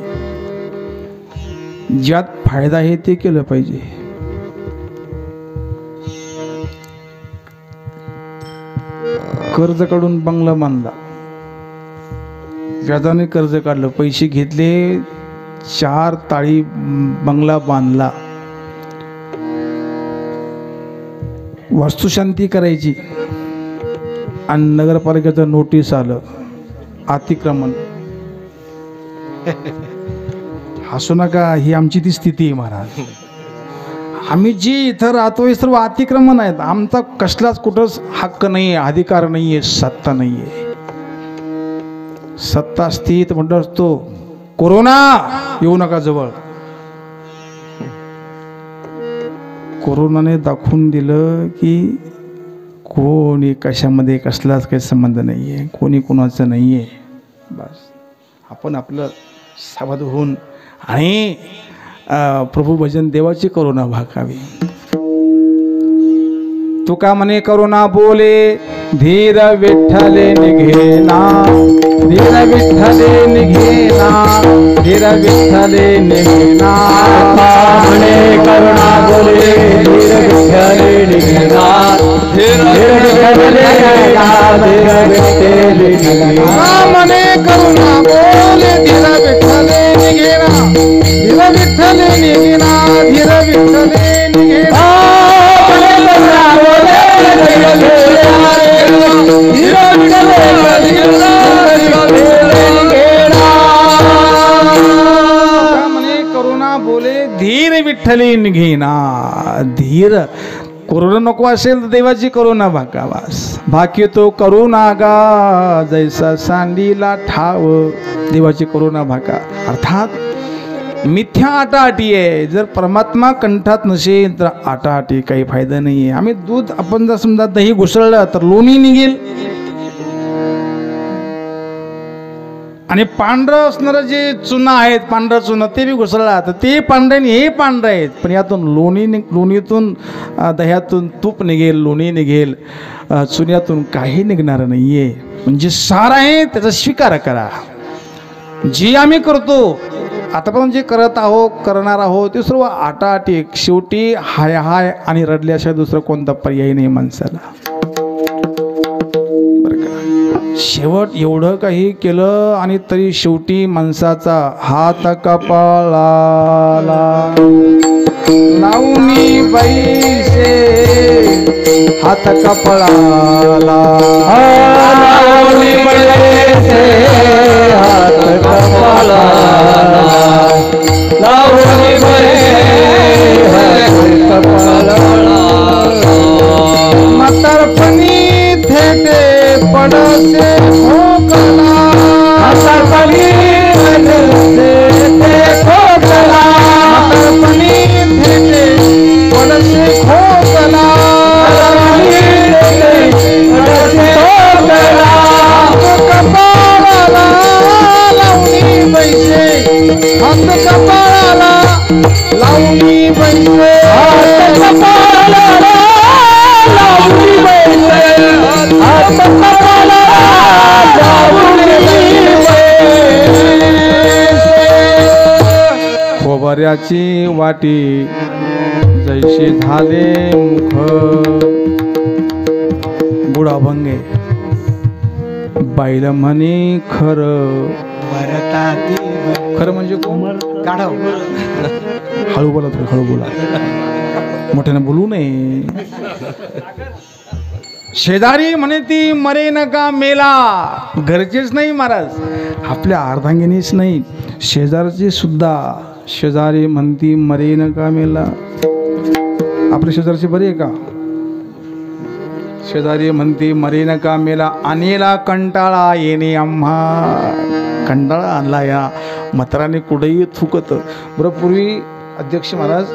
S2: ज्यात फायदा आहे ते केलं पाहिजे. कर्ज काढून बंगला बांधला, व्याजाने कर्ज काढलं, पैसे घेतले, 4 ताळी बंगला बांधला. वास्तुशांती करायची आणि नगरपालिकेचं नोटीस आलं, अतिक्रमण. हसू नका, ही आमची ती स्थिती आहे महाराज. आम्ही जी इथं राहतो हे सर्व अतिक्रमण आहेत. आमचा कसलाच कुठंच हक्क नाही आहे, अधिकार नाही आहे, सत्ता नाही आहे. सत्ता असती तर म्हणत असतो कोरोना येऊ नका जवळ. कोरोनाने दाखवून दिलं की कोणी कशामध्ये कसलाच काही संबंध नाही आहे, कोणी कोणाचं नाही आहे. बस आपण आपलं सावध होऊन आणि प्रभू भजन देवाची करुणा भागावी. तुका म्हणे करुणा बोले धीर विठ्ठले निघेना, धीर विठ्ठले निघेना, धीर विठ्ठले निघेना.
S3: म्हणे करुणा बोले धीर विठ्ठले निघेना, धीर विठ्ठले निघेना, धीर विठ्ठले निघेना.
S2: म्हणे करुणा बोले धीर विठ्ठले निघेना, धीर विठ्ठले निघेना, धीर विठ्ठले निघेना. करुणा बोले धीर विठ्ठली निघेना. धीर करुणा नको असेल तर देवाची करुणा भाकावास. भाकी तो करुणा गा जैसा सांडीला ठाव. देवाची करुणा भाका. अर्थात मिथ्या आटाआटी आहे. जर परमात्मा कंठात नसेल तर आटाआटी काही फायदा नाही आहे. आम्ही दूध आपण जर समजा दही घुसळलं तर लोणी निघेल, आणि पांढरं असणारं जे चुना आहेत, पांढरं चुना ते बी घुसळला तर ते पांढरे आणि हे पांढरे आहेत. पण यातून लोणीतून दह्यातून तूप निघेल, लोणी निघेल, चुन्यातून काही निघणार नाही आहे. म्हणजे सार आहे त्याचा स्वीकार करा. जे आम्ही करतो आतापर्यंत जे करत आहोत, करणार आहोत ते सर्व आटाआटी. शेवटी हाय हाय आणि रडल्याशिवाय दुसरं कोणता पर्याय नाही माणसाला. बरं का, शेवट एवढं काही केलं आणि तरी शेवटी माणसाचा हात कपाळाला लावणी बैसे, हात कपाळाला लावणी बैसे, हात कपाळाला लावणी बैसे, हात कपाळाला. म्हातारपणी थेटे पडसे खोकला, म्हातारपणी थेटे खोकला, म्हातारपणी थेटे पडसे खोकला, कपाळाला लावणी बैसे, हात कपाळाला लावणी बैसे, हात कपाळाला लावणी बैसे, हात कपाळाला लावणी बैसे. खोबऱ्याची वाटी जैसे झाले मुख, बुडाभंगे बाईला म्हणे खरं. खरं म्हणजे कोण?
S4: गाढव.
S2: हळू बोला, तुम्ही हळू बोला, मोठ्याने बोलू नये. शेजारी म्हणे ती मरे नका मेला. घरचेच नाही महाराज, आपल्या अर्धांगिनीच नाही, शेजारचे सुद्धा. शेजारी म्हणती मरे नका मेला. आपल्या शेजारचे बरे आहे का? शेजारी म्हणती मरे नका मेला, आणेला कंटाळा येणे आम्हा. कंटाळा आणला या म्हाताराने कुठेही थुकत. बरं, पूर्वी अध्यक्ष महाराज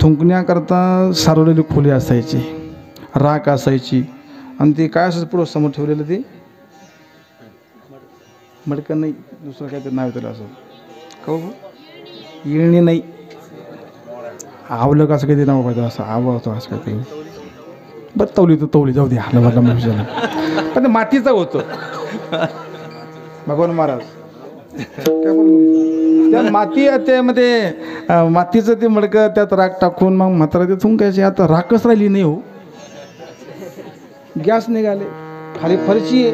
S2: थुंकण्याकरता सारवलेली खोली असायची, राख असायची, आणि ते काय असायचं पुढं समोर ठेवलेलं, ते मडकं नाही, दुसरं काय ते नाव त्याला असं का येळणी नाही, आवलं का असं काही ते नाव पाहिजे, असं आवडतो असं काय ते. बरं, तवली तर तवली, जाऊ दे, हला वाटलं मनुष्याला. पण ते मातीचं होतं. भगवान महाराज काय बोललो, त्या माती त्यामध्ये मातीचं ते मडकं त्यात राख टाकून मग म्हातारा ते थुंकायचे. आता राखच राहिली नाही हो, गॅस निघाले, खाली फरची आहे.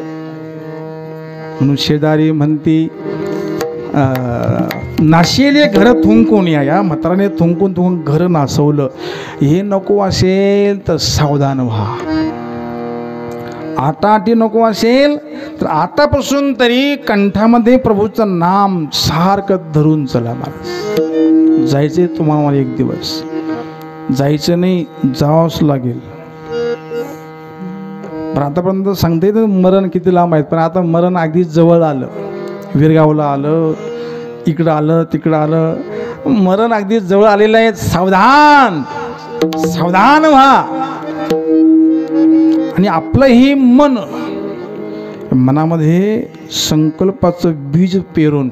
S2: म्हणून शेजारी म्हणती नाशिले घर थुंकून या. म्हाताराने थुंकून घर नासवलं. हे नको असेल तर सावधान व्हा. आटाआटी नको असेल तर आतापासून तरी कंठामध्ये प्रभूचं नाम सारखं धरून चला महाराज. जायचे तुम्हाला एक दिवस, जायचं नाही, जावंच लागेल. पण आतापर्यंत सांगते तर मरण किती लांब आहेत, पण आता मरण अगदी जवळ आलं. विरगावला आलं, इकडं आलं, तिकडं आलं, मरण अगदी जवळ आलेलं आहे. सावधान, सावधान व्हा. आणि आपलं हे मन, मनामध्ये संकल्पाचं बीज पेरून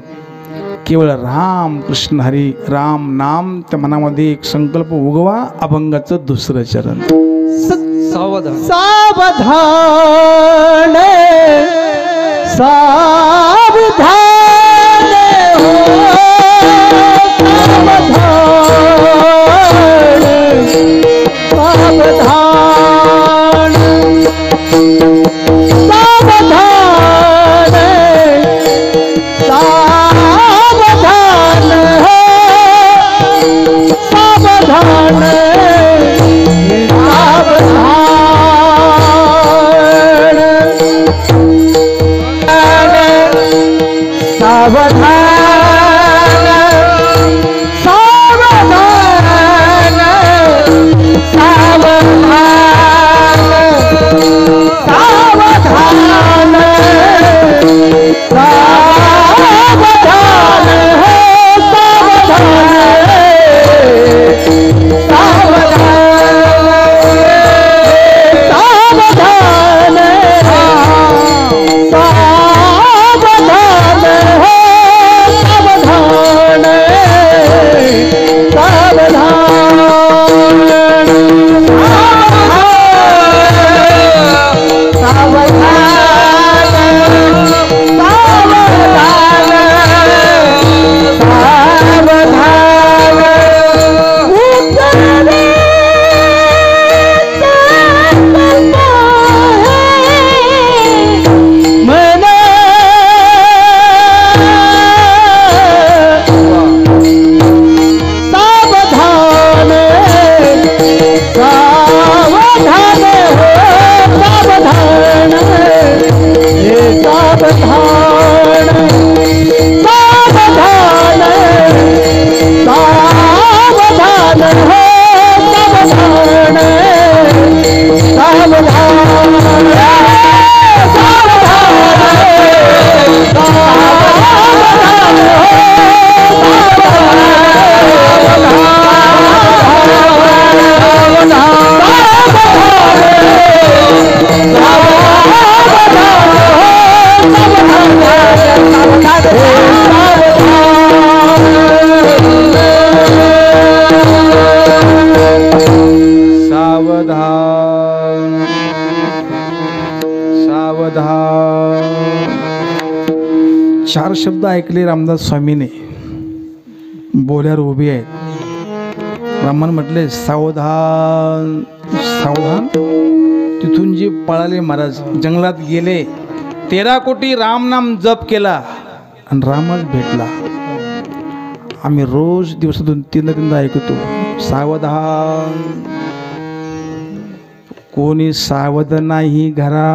S2: केवळ राम कृष्ण हरी राम नाम त्या मनामध्ये एक संकल्प उगवा. अभंगाचं दुसरं चरण.
S3: सावधान
S4: सावधान सावधान हो, सावधान सावधान सावधान सावधान हो, सावधान सावधान
S2: सावधान. 4 शब्द ऐकले रामदास स्वामीने, बोल्यावर उभे आहेत. ब्राह्मण म्हटले सावधान सावधान. तिथून जे पळाले महाराज, जंगलात गेले, 13 कोटी राम नाम जप केला आणि रामच भेटला. आम्ही रोज दिवसातून 3दा ऐकतो सावधान. कोणी सावध नाही घरा,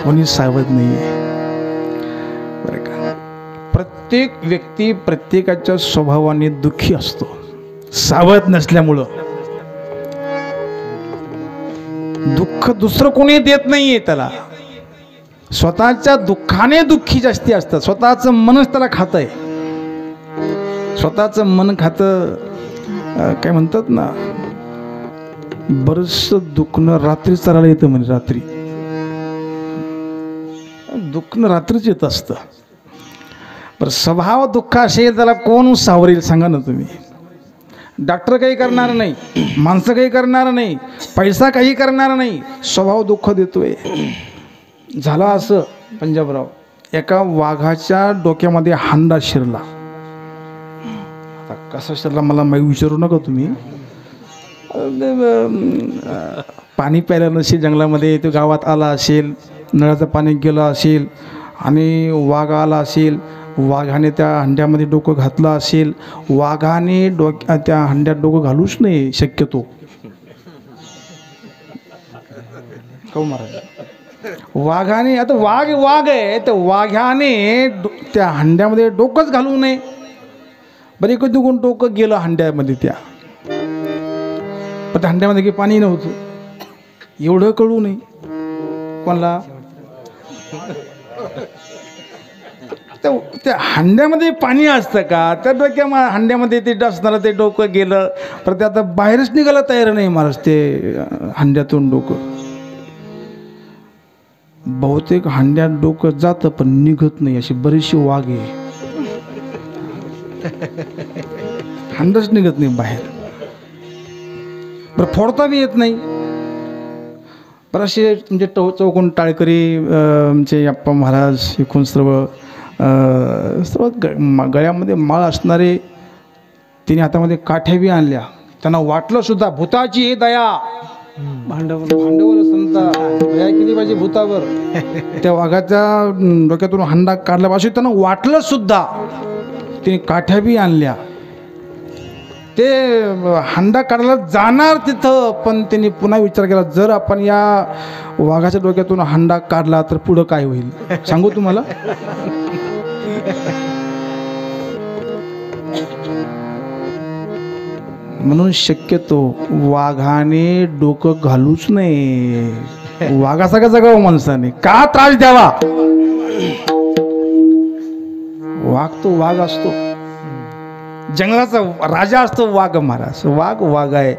S2: कोणी सावध नाही आहे बरं का. प्रत्येक व्यक्ती प्रत्येकाच्या स्वभावाने दुःखी असतो सावध नसल्यामुळं. दुःख दुसरं कोणी देत नाहीये त्याला, स्वतःच्या दुःखाने दुःखी जास्ती असतात. स्वतःचं मनच त्याला खात आहे. स्वतःचं मन खातं. काय म्हणतात ना, बरंचसं दुखणं रात्री चालायला येतं म्हणजे. रात्री दुखणं रात्रीच येत असतं. बरं, स्वभाव दुःख असेल त्याला कोण सावरेल सांगा ना तुम्ही. डॉक्टर काही करणार नाही, माणसं काही करणार नाही, पैसा काही करणार नाही. स्वभाव दुःख देतोय. झालं असं पंजाबराव, एका वाघाच्या डोक्यामध्ये हांडा शिरला. आता कसा शिरला मला माहीत, विचारू नका तुम्ही. पाणी प्यायला नसेल जंगलामध्ये, तो गावात आला असेल, नळाचं पाणी गेलं असेल आणि वाघ आला असेल. वाघाने त्या हंड्यामध्ये डोकं घातलं असेल. वाघाने त्या हंड्यात डोकं घालूच नाही शक्यतो. हो महाराज, वाघाने, आता वाघ आहे तर वाघाने त्या हंड्यामध्ये डोकंच घालू नये. बरं, एक दुखून डोकं गेलं हंड्यामध्ये. त्या पण त्या हंड्यामध्ये काही पाणी नव्हतं. एवढं कळू नये कोणाला. त्या हंड्यामध्ये पाणी असतं का, त्या डोक्या हंड्यामध्ये ते असणारं ते डोकं गेलं. पण ते आता बाहेरच निघायला तयार नाही महाराज ते हंड्यातून डोकं. बहुतेक हंड्यात डोकं जातं पण निघत नाही, अशी बरीचशी वाघ आहे. हंडाच निघत नाही बाहेर. बरं, फोडता बी येत नाही. बरं, असे तुमचे चौकोन टाळकरी, आमचे अप्पा महाराज, एकूण सर्व गळ्यामध्ये माळ असणारे, तिने हातामध्ये काठ्या बी आणल्या. त्यांना वाटलं सुद्धा भूताची हे दया, भांडवल संता दया केली पाहिजे भूतावर. त्या वाघाच्या डोक्यातून हंडा काढला पाहिजे त्यांना वाटलं सुद्धा. तिने काठ्या बी आणल्या. ते हंडा काढायला जाणार तिथं, पण त्यांनी पुन्हा विचार केला, जर आपण या वाघाच्या डोक्यातून हंडा काढला तर पुढं काय होईल सांगू तुम्हाला. म्हणून शक्यतो वाघाने डोकं घालूच नाही. वाघासारखं जगावं माणसाने, का त्रास द्यावा. वाघ तो वाघ असतो, जंगलाचा राजा असतो वाघ महाराज. वाघ आहे,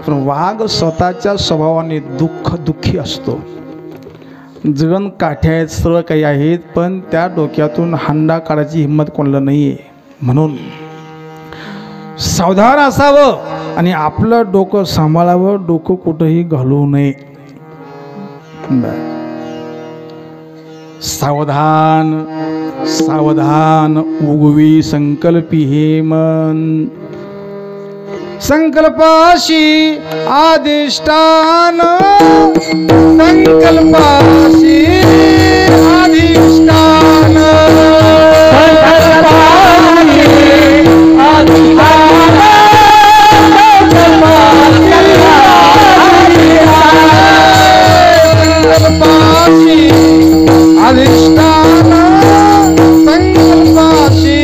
S2: पण वाघ स्वतःच्या स्वभावाने दुःखी असतो. जगन काठ्या आहेत, सर्व काही आहेत, पण त्या डोक्यातून हंडा काढायची हिंमत कोणाला नाही आहे. म्हणून सावधान असावं आणि आपलं डोकं सांभाळावं. डोकं कुठंही घालू नये. सावधान सावधान उगवी संकल्पी हे मन. संकल्पाशी अधिष्ठान, संकल्पाशी अधिष्ठान, संकल्पाशी अधिष्ठान, संकल्पाशी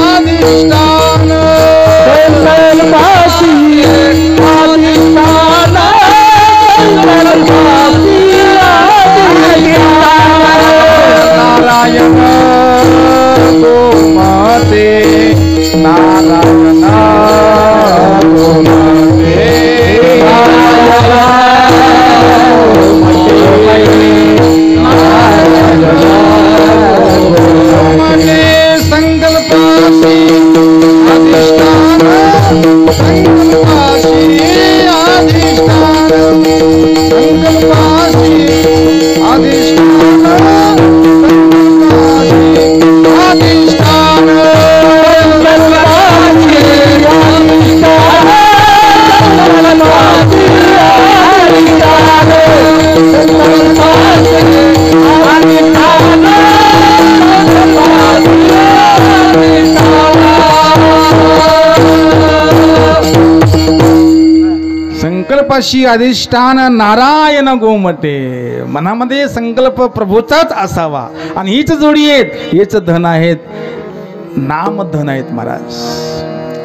S2: अधिष्ठान, संकल्पाशी अधिष्ठान, संकल्पाशी संकल्पाशी अधिष्ठान नारायण गोमटे. मनामध्ये संकल्प प्रभूचाच असावा. आणि हीच जोडी आहेत, हेच धन आहेत, नाम धन आहेत महाराज.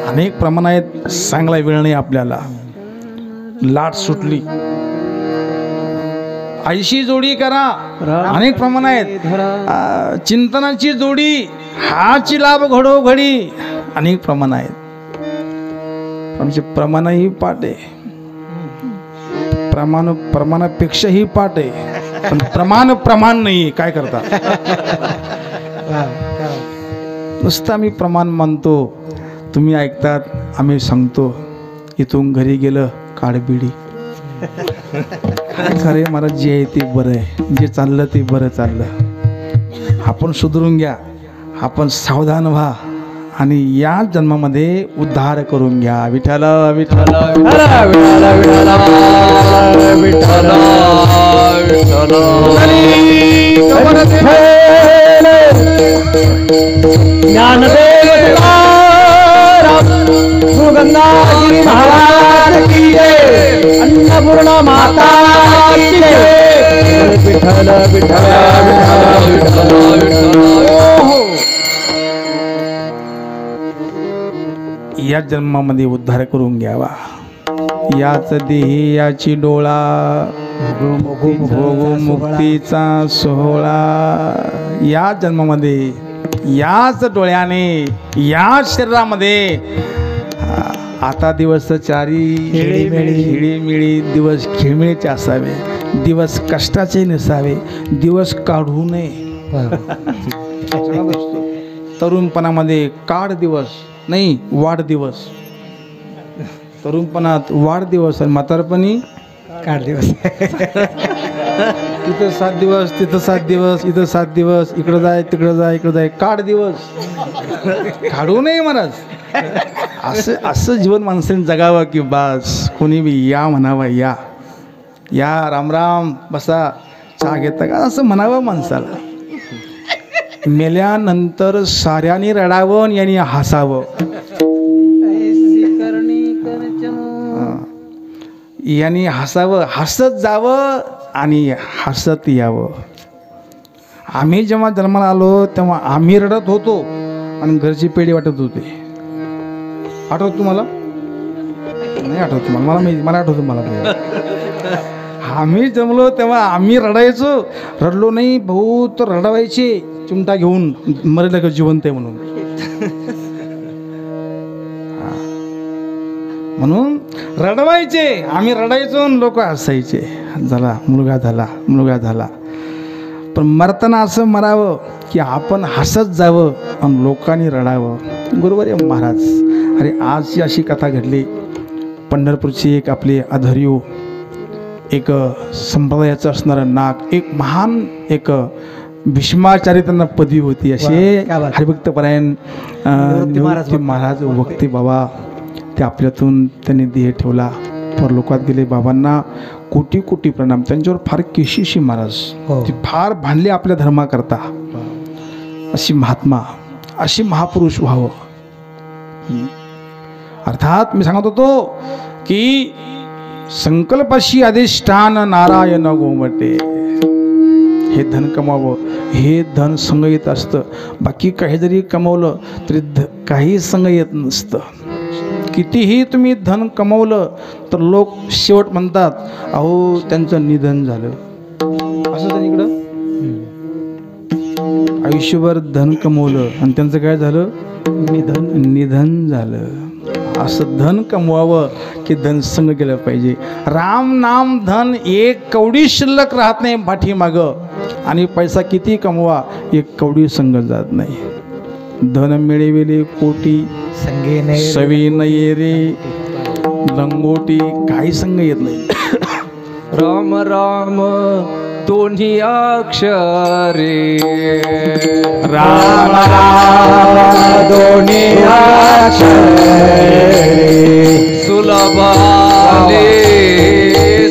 S2: अनेक प्रमाण आहेत, सांगला वेळ नाही आपल्याला. लाट सुटली, आईशी जोडी करा, अनेक प्रमाण आहेत. चिंतनाची जोडी, हाची लाभ घडोघडी, अनेक प्रमाण आहेत. आमचे प्रमाणही पाठ आहे, प्रमाणापेक्षाही पाठ आहे, पण प्रमाण नाही. काय करता, नुसतं आम्ही प्रमाण मानतो, तुम्ही ऐकतात, आम्ही सांगतो. इथून घरी गेलं काळबिडी. काय खरे महाराज, जे आहे ते बरं आहे, जे चाललं ते बरं चाललं. आपण सुधरून घ्या, आपण सावधान व्हा आणि या जन्मामध्ये उद्धार करून घ्या. विठ्ठल विठ्ठल
S4: ज्ञानदेव सुगंधागिरी महाराज की जय, अन्नपूर्णा माता की जय. विठ्ठल विठ्ठल
S2: या जन्मामध्ये उद्धार करून घ्यावा. याच देही याची डोळा, भोगो मुक्तीचा सोहळा. या जन्मामध्ये याच डोळ्याने, याच शरीरामध्ये आता दिवस चारी खेळीमेळी दिवस खेळमेळीचे असावे, दिवस कष्टाचे नसावे, दिवस काढू नये. तरुणपणामध्ये काढ दिवस नाही, वाढदिवस. तरुणपणात वाढदिवस आणि म्हातारपणी
S4: काढ दिवस.
S2: तिथं 7 दिवस, तिथं 7 दिवस, इथं 7 दिवस, इकडं जाय तिकडं जाय इकडं जाय, काढ दिवस. काढू नये महाराज. असं जीवन माणसाने जगावं की बास. कोणी बी या म्हणावं, या या राम राम बसा चहा घेता का, असं म्हणावं माणसाला. मेल्यानंतर साऱ्याने रडावं, यांनी हसावं. यांनी हसावं, हसत जावं आणि हसत यावं. आम्ही जेव्हा जन्माला आलो तेव्हा आम्ही रडत होतो आणि घरची पेढी वाटत होते. आठवत तुम्हाला? नाही आठवत तुम्हाला? मला आठवतं. मला आम्ही जमलो तेव्हा आम्ही रडायचो. रडलो नाही भाऊ तर रडवायचे, चिमटा घेऊन मरेल का जिवंत आहे म्हणून. म्हणून रडवायचे, आम्ही रडायचो, लोक हसायचे. झाला मुलगा झाला, मुलगा झाला. पण मरताना असं मरावं की आपण हसत जावं आणि लोकांनी रडावं. बरोबर आहे महाराज. अरे आजची अशी कथा घडली. पंढरपूरची एक आपली अधर्यो, एक संप्रदायाचं असणारं नाक, एक महान एक भीष्माचार्य त्यांना पदवी होती. असे हरिभक्तपरायण महाराज वक्ते बाबा, ते आपल्यातून त्यांनी देह ठेवला, परलोकात गेले. बाबांना कोटी कोटी प्रणाम. त्यांच्यावर फार केशीशी महाराज, ती फार भांडले आपल्या धर्माकरता. अशी महात्मा, अशी महापुरुष व्हावं. अर्थात मी सांगत होतो की संकल्पाशी अधिष्ठान नारायण गोमटे. हे धन कमावं, हे धन संग येत असतं. बाकी काही जरी कमवलं तरी काही संग येत नसतं. कितीही तुम्ही धन कमवलं तर लोक शेवट म्हणतात अहो त्यांचं निधन झालं. असं त्यांनी इकडं आयुष्यभर धन कमवलं आणि त्यांचं काय झालं? निधन झालं. असं धन कमवावं की धन संग गेलं पाहिजे. राम नाम धन एक कवडी शिल्लक राहत नाही पाठीमागं. आणि पैसा किती कमवा एक कवडी संग जात नाही. धन मिळविले कोटी
S4: संगे
S2: सवी नये रे लंगोटी, काही संग येत नाही.
S3: राम राम दोन्ही अक्षरे,
S4: राम राम दोन्ही अक्षरे,
S3: सुलभाले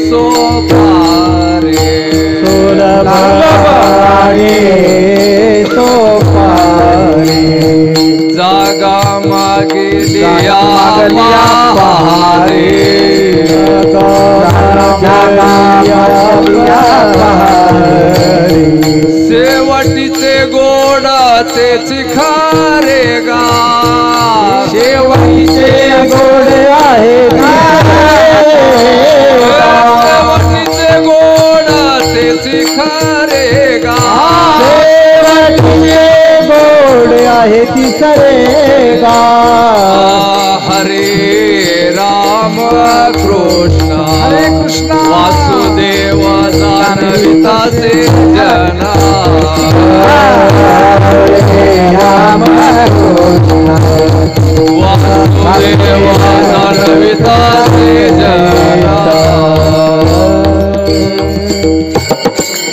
S3: सोपारे,
S4: सुलभाले सोपारे,
S3: जागा मागलिया पहारे, शेवटीचे गोड तेची खारे गा
S4: शेवटीचे गोड आहे
S3: शेवटीचे गोड तेची खारे गा
S4: शेवटीचे गोड आहे ती सरे गा
S3: हरे राम कृष्ण
S4: हरे कृष्ण
S3: वासुदेव जाणविताचे जना
S4: हरे राम कृष्ण
S3: वासुदेव जाणविताचे जना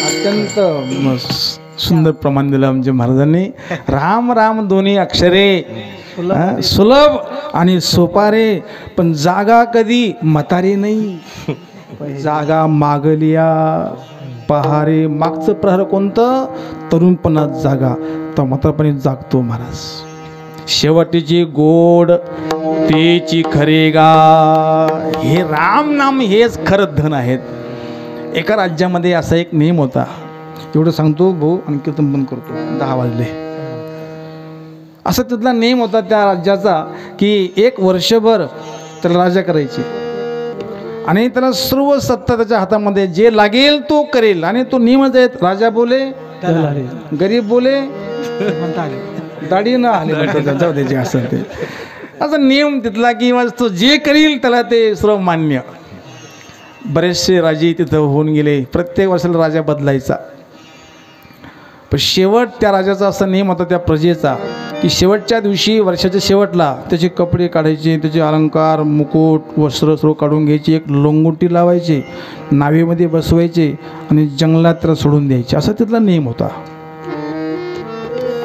S2: अत्यंत सुंदर प्रमाण दिलं आमच्या महाराजांनी. राम राम दोन्ही अक्षरे सुलभ आणि सोपारे, पण जागा कधी म्हातारी नाही. जागा मागलिया पहारे. मागचं प्रहर कोणतं? तरुणपणात जागा, तर म्हातारपणी जागतो महाराज. शेवटीची गोड तेची खरे गा. हे राम नाम हेच खरं धन आहेत. एका राज्यामध्ये असा एक नियम होता. एवढं सांगतो भाऊ आणि कीर्तन बंद करतो, 10 वाजले. असा तिथला नियम होता त्या राज्याचा की 1 वर्षभर त्याला राजा करायचे आणि त्याला सर्व सत्ता त्याच्या हातामध्ये, जे लागेल तो करेल. आणि तो नियमच आहे, राजा बोले गरीब बोले दाढी न आले, जाऊ द्यायचे असं ते असा नियम तिथला की तो जे करील त्याला ते सर्व मान्य. बरेचसे राजे तिथं होऊन गेले. प्रत्येक वर्षाला राजा बदलायचा. पण शेवट त्या राजाचा असा नियम होता त्या प्रजेचा की शेवटच्या दिवशी, वर्षाच्या शेवटला त्याचे कपडे काढायचे, त्याचे अलंकार मुकुट वस्त्र सर्व काढून घ्यायचे, एक लोंगोटी लावायचे, नावेमध्ये बसवायचे आणि जंगलात त्याला सोडून द्यायचे. असा तिथला नियम होता.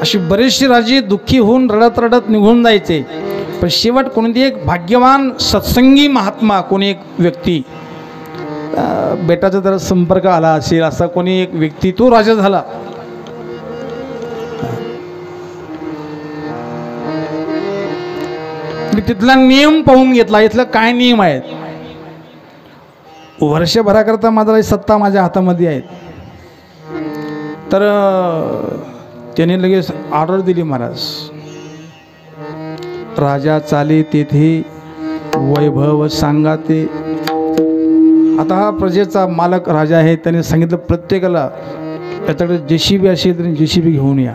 S2: अशी बरेचसे राजे दुःखी होऊन रडत रडत निघून जायचे. पण शेवट कोणती एक भाग्यवान सत्संगी महात्मा, कोणी एक व्यक्ती, बेटाचा जरा संपर्क आला असेल असा कोणी एक व्यक्ती, तो राजा झाला. मी तिथला नियम पाहून घेतला. इथला काय नियम आहेत. वर्षभराकरता माझा सत्ता माझ्या हातामध्ये आहेत. तर त्याने लगेच ऑर्डर दिली, महाराज राजा चाले तेथे वैभव सांगा ते. आता हा प्रजेचा मालक राजा आहे. त्याने सांगितलं प्रत्येकाला त्याच्याकडे JCB असेल तरी JCB घेऊन या,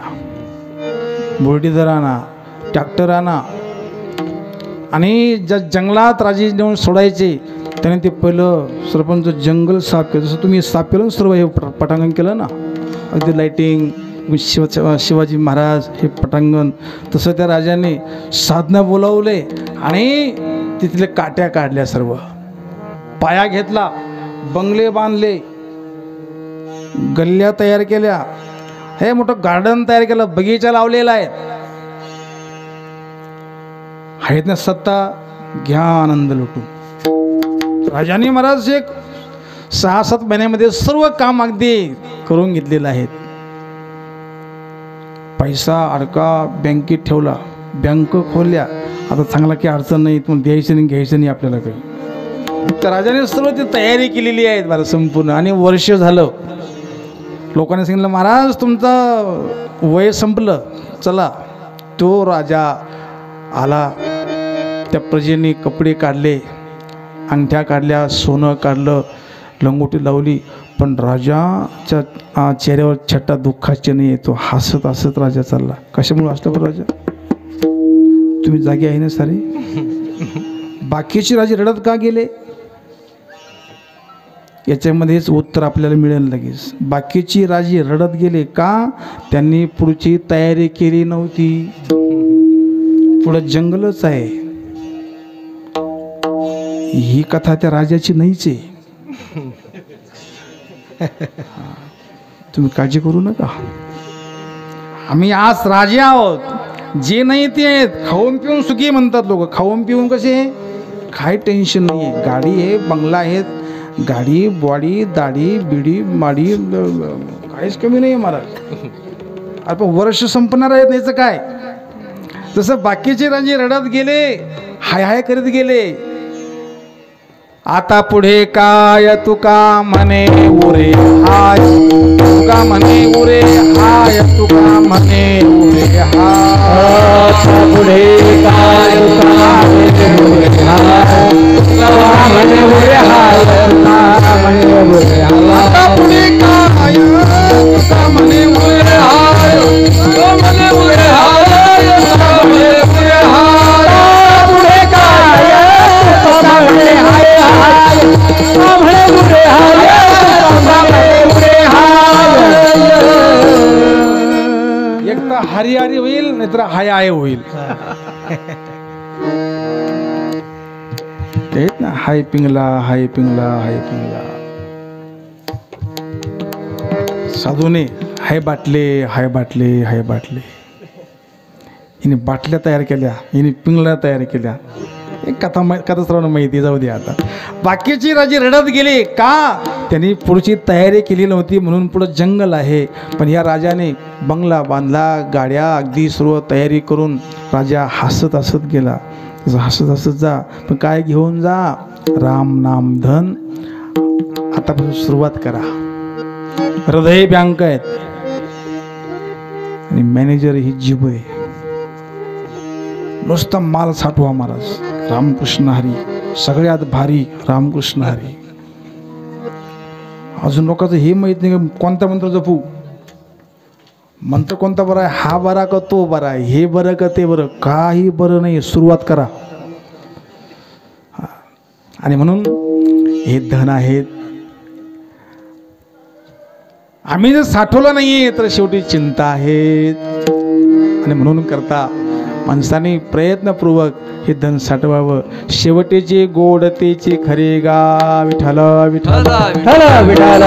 S2: बुलडोझर आणा, ट्रॅक्टर आणा. आणि ज्या जंगलात राजे नेऊन सोडायचे त्याने ते पहिलं सरपंच जंगल साफ केलं. जसं तुम्ही साफ केलं सर्व हे पटांगण केलं ना, अगदी लाईटिंग, शिवाजी महाराज हे पटांगण, तसं त्या राजाने साधनं बोलावले आणि तिथले काट्या काढल्या, सर्व पाया घेतला, बंगले बांधले, गल्ल्या तयार केल्या, हे मोठं गार्डन तयार केलं, बगीचा लावलेला आहे. आहेत ना सत्ता, घ्या आनंद लुटून. राजाने महाराज एक 6-7 महिन्यामध्ये सर्व काम अगदी करून घेतलेलं आहे. पैसा अडका बँकेत ठेवला, बँक खोलल्या. आता चांगला की अडचण नाही, तुम्हाला द्यायचं नाही घ्यायचं नाही आपल्याला काही. तर राजाने सर्व ती तयारी केलेली आहे बरं संपूर्ण. आणि वर्ष झालं, लोकांनी सांगितलं महाराज तुमचं वय संपलं, चला. तो राजा आला. त्या प्रजेने कपडे काढले, अंगठ्या काढल्या, सोनं काढलं, लंगोटी लावली. पण राजाच्या चेहऱ्यावर छटा दुःखाचे नाही येतो. हसत हसत राजा चालला. कशामुळे हसला बरं राजा? तुम्ही जागे आहे ना सारे? बाकीचे राजे रडत का गेले? याच्यामध्येच उत्तर आपल्याला मिळेल लगेच. बाकीची राजे रडत गेले का? त्यांनी पुढची तयारी केली नव्हती. पुढं जंगलच आहे. ही कथा त्या राजाची नाहीच आहे. तुम्ही काळजी करू नका. आम्ही आज राजे आहोत. जे नाही ते आहेत. खाऊन पिऊन सुखी म्हणतात लोक. खाऊन पिऊन कसे? काही टेन्शन नाही आहे. गाडी आहे, बंगला आहेत, गाडी बॉडी दाढी बिडी माडी काहीच कमी नाही आहे महाराज. आपण वर्ष संपणार आहेत याचं काय? तसं बाकीचे राजे रडत गेले, हाय हाय करीत गेले. आता पुढे काय तुका म्हणे उरे हाय, तुका म्हणे उरे हाय, तुका म्हणे उरे हाय,
S4: आता पुढे काय तुका म्हणे उरे हाय, तुका म्हणे उरे हाय, तुका म्हणे उरे हाय,
S2: आता पुढे काय तुका म्हणे उरे हाय, तुका म्हणे उरे हाय, तुका म्हणे उरे हाय,
S4: पुढे काय तुका म्हणे हाय हाय, तुका म्हणे उरे हाय, तुका म्हणे उरे हाय.
S2: एक तर हरिहरी होईल नाहीतर हाय हाय होईल. तेच ना, हाय पिंगला हाय पिंगला हाय पिंगला. साधूने हाय बाटले हाय बाटले हाय बाटले, हिने बाटल्या तयार केल्या, हिने पिंगला तयार केल्या. एक कथा सर्वांना माहिती, जाऊ दे आता. बाकीची राजे रडत गेले का, त्यांनी पुढची तयारी केली नव्हती म्हणून. पुढं जंगल आहे, पण या राजाने बंगला बांधला, गाड्या अगदी सर्व तयारी करून राजा हसत हसत गेला. हसत हसत जा, पण काय घेऊन जा, राम नाम धन. आतापासून सुरुवात करा. हृदय बँक आहेत आणि मॅनेजर ही जीव आहे. नुसता माल साठवा महाराज. रामकृष्ण हरी सगळ्यात भारी, रामकृष्ण हरी. अजून लोकांचं हे माहित नाही कोणता मंत्र जपू, मंत्र कोणता बरा आहे, हा बरा का तो बरा आहे, हे बरं का ते बरं, काही बरं नाही. सुरुवात करा. आणि म्हणून हे धन आहेत, आम्ही जर साठवलं नाहीये तर शेवटी चिंता आहेत. आणि म्हणून करता माणसाने प्रयत्नपूर्वक हे धन साठवावं. शेवटेचे गोडतेचे खरे गा विठ्ठल विठ्ठल
S4: विठ्ठल विठ्ठल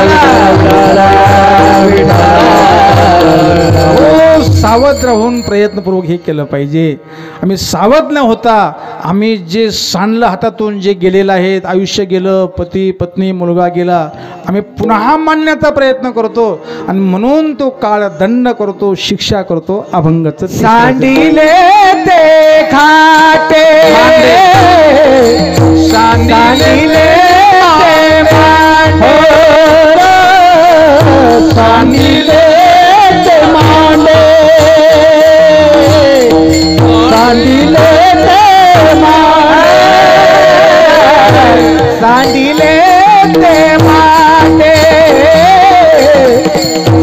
S2: हो, सावध राहून प्रयत्नपूर्वक हे केलं पाहिजे. आम्ही सावध न होता आम्ही जे सांडलं हातातून, जे गेलेलं आहे, आयुष्य गेलं, पती पत्नी मुलगा गेला, आम्ही पुन्हा मांडण्याचा प्रयत्न करतो आणि म्हणून तो काळ दंड करतो, शिक्षा करतो, अभंगाचं.
S4: सांडिले ते खाटे, सांडिले ते मांडे, सांडिले ते मांडे, सांडिले ते मांडे, सांडिले ते मांडे,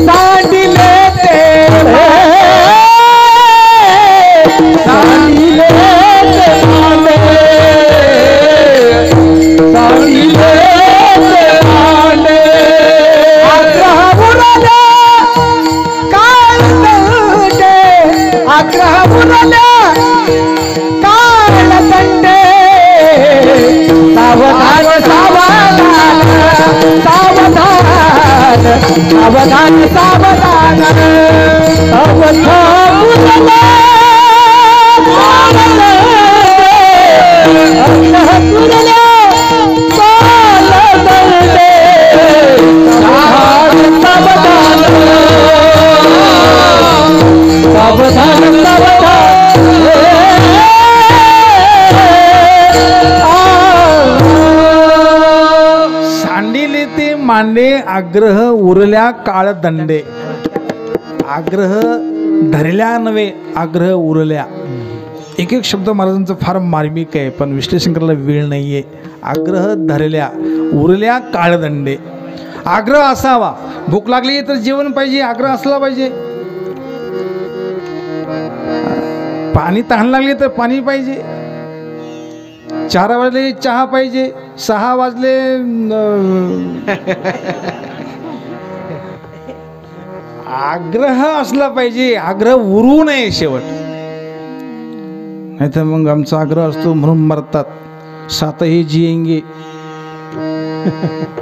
S4: सांडिले ते सांडिले ते मांडे, सांडिले ते मांडे. आग्रह उरल्या काळ दंडे, आग्रह उरल्या काळ दंडे, सावधान सावधान सावधान सावधान सावधान, अवधान उरल्या
S2: सांडिले ते मांडे, आग्रह उरल्या काळ दंडे. आग्रह धरल्या नव्हे, आग्रह उरल्या. एक एक शब्द महाराजांचं फार मार्मिक आहे, पण विश्लेषण करायला वेळ नाहीये. आग्रह धरल्या उरल्या काळदंडे. आग्रह असावा, भूक लागली तर जेवण पाहिजे, आग्रह असला पाहिजे. पाणी तहान लागली तर पाणी पाहिजे. 4 वाजले चहा पाहिजे, 6 वाजले आग्रह असला पाहिजे. आग्रह उरू नये शेवट, नाही तर मग आमचा आग्रह असतो म्हणून मरतात. 7 ही जिएंगे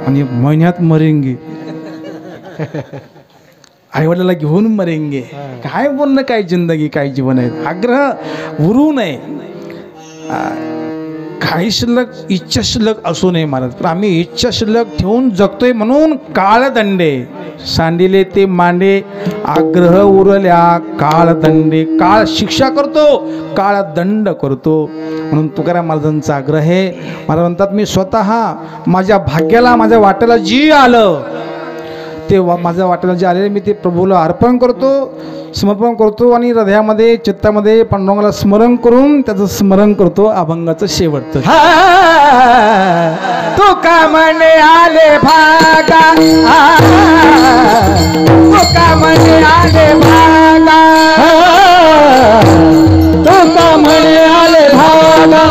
S2: आणि महिन्यात मरेंगे, आईवडिलाला घेऊन मरेंगे. काय बोलणं, काय जिंदगी, काय जीवन आहे. आग्रह उरू नये. काही शिल्लक इच्छा शिल्लक असू नये महाराज, पण आम्ही इच्छा शिल्लक ठेवून जगतोय म्हणून काळदंडे. सांडिले ते मांडे आग्रह उरल्या काळ दंडे. काळ शिक्षा करतो, काळ दंड करतो. म्हणून तुकाराम महाराजांचा आग्रह आहे. महाराज म्हणतात मी स्वतः माझ्या भाग्याला माझ्या वाट्याला जी आलं ते माझ्या वाट्याला जे आलेले मी ते प्रभूला अर्पण करतो, समर्पण करतो आणि हृदयामध्ये चित्तामध्ये पांडुरंगाला स्मरण करून त्याचं स्मरण करतो अभंगाचं शेवटचं.
S3: तुका म्हणे आले भागा, तुका म्हणे आले भागा, तुका म्हणे आले भागा,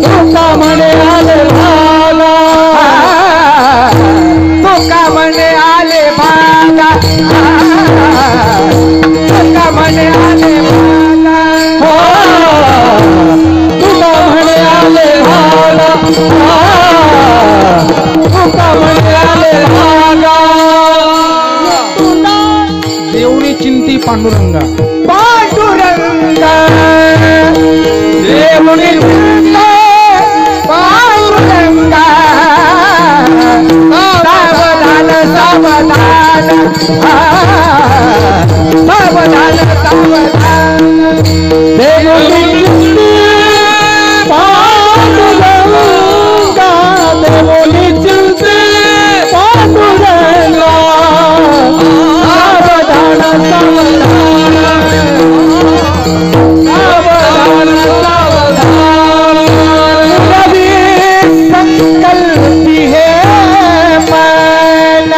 S3: तुका म्हणे आले भागा, तुका म्हणे आले भागा, तुका म्हणे आले भागा, तुका म्हणे आले भागा, तुका म्हणे आले भागा.
S2: देवणी चिंती पांडुरंगा,
S3: पांडुरंगा देवणी चिंती पांडुरंगा. सावधान सावधान, सावधान सावधान, देवणी चिंती पांडुरंगा, देवणी चिंती पांडुरंगा. सावधान सावधान, सावधान सावधान, रवि संकल्पी है मन,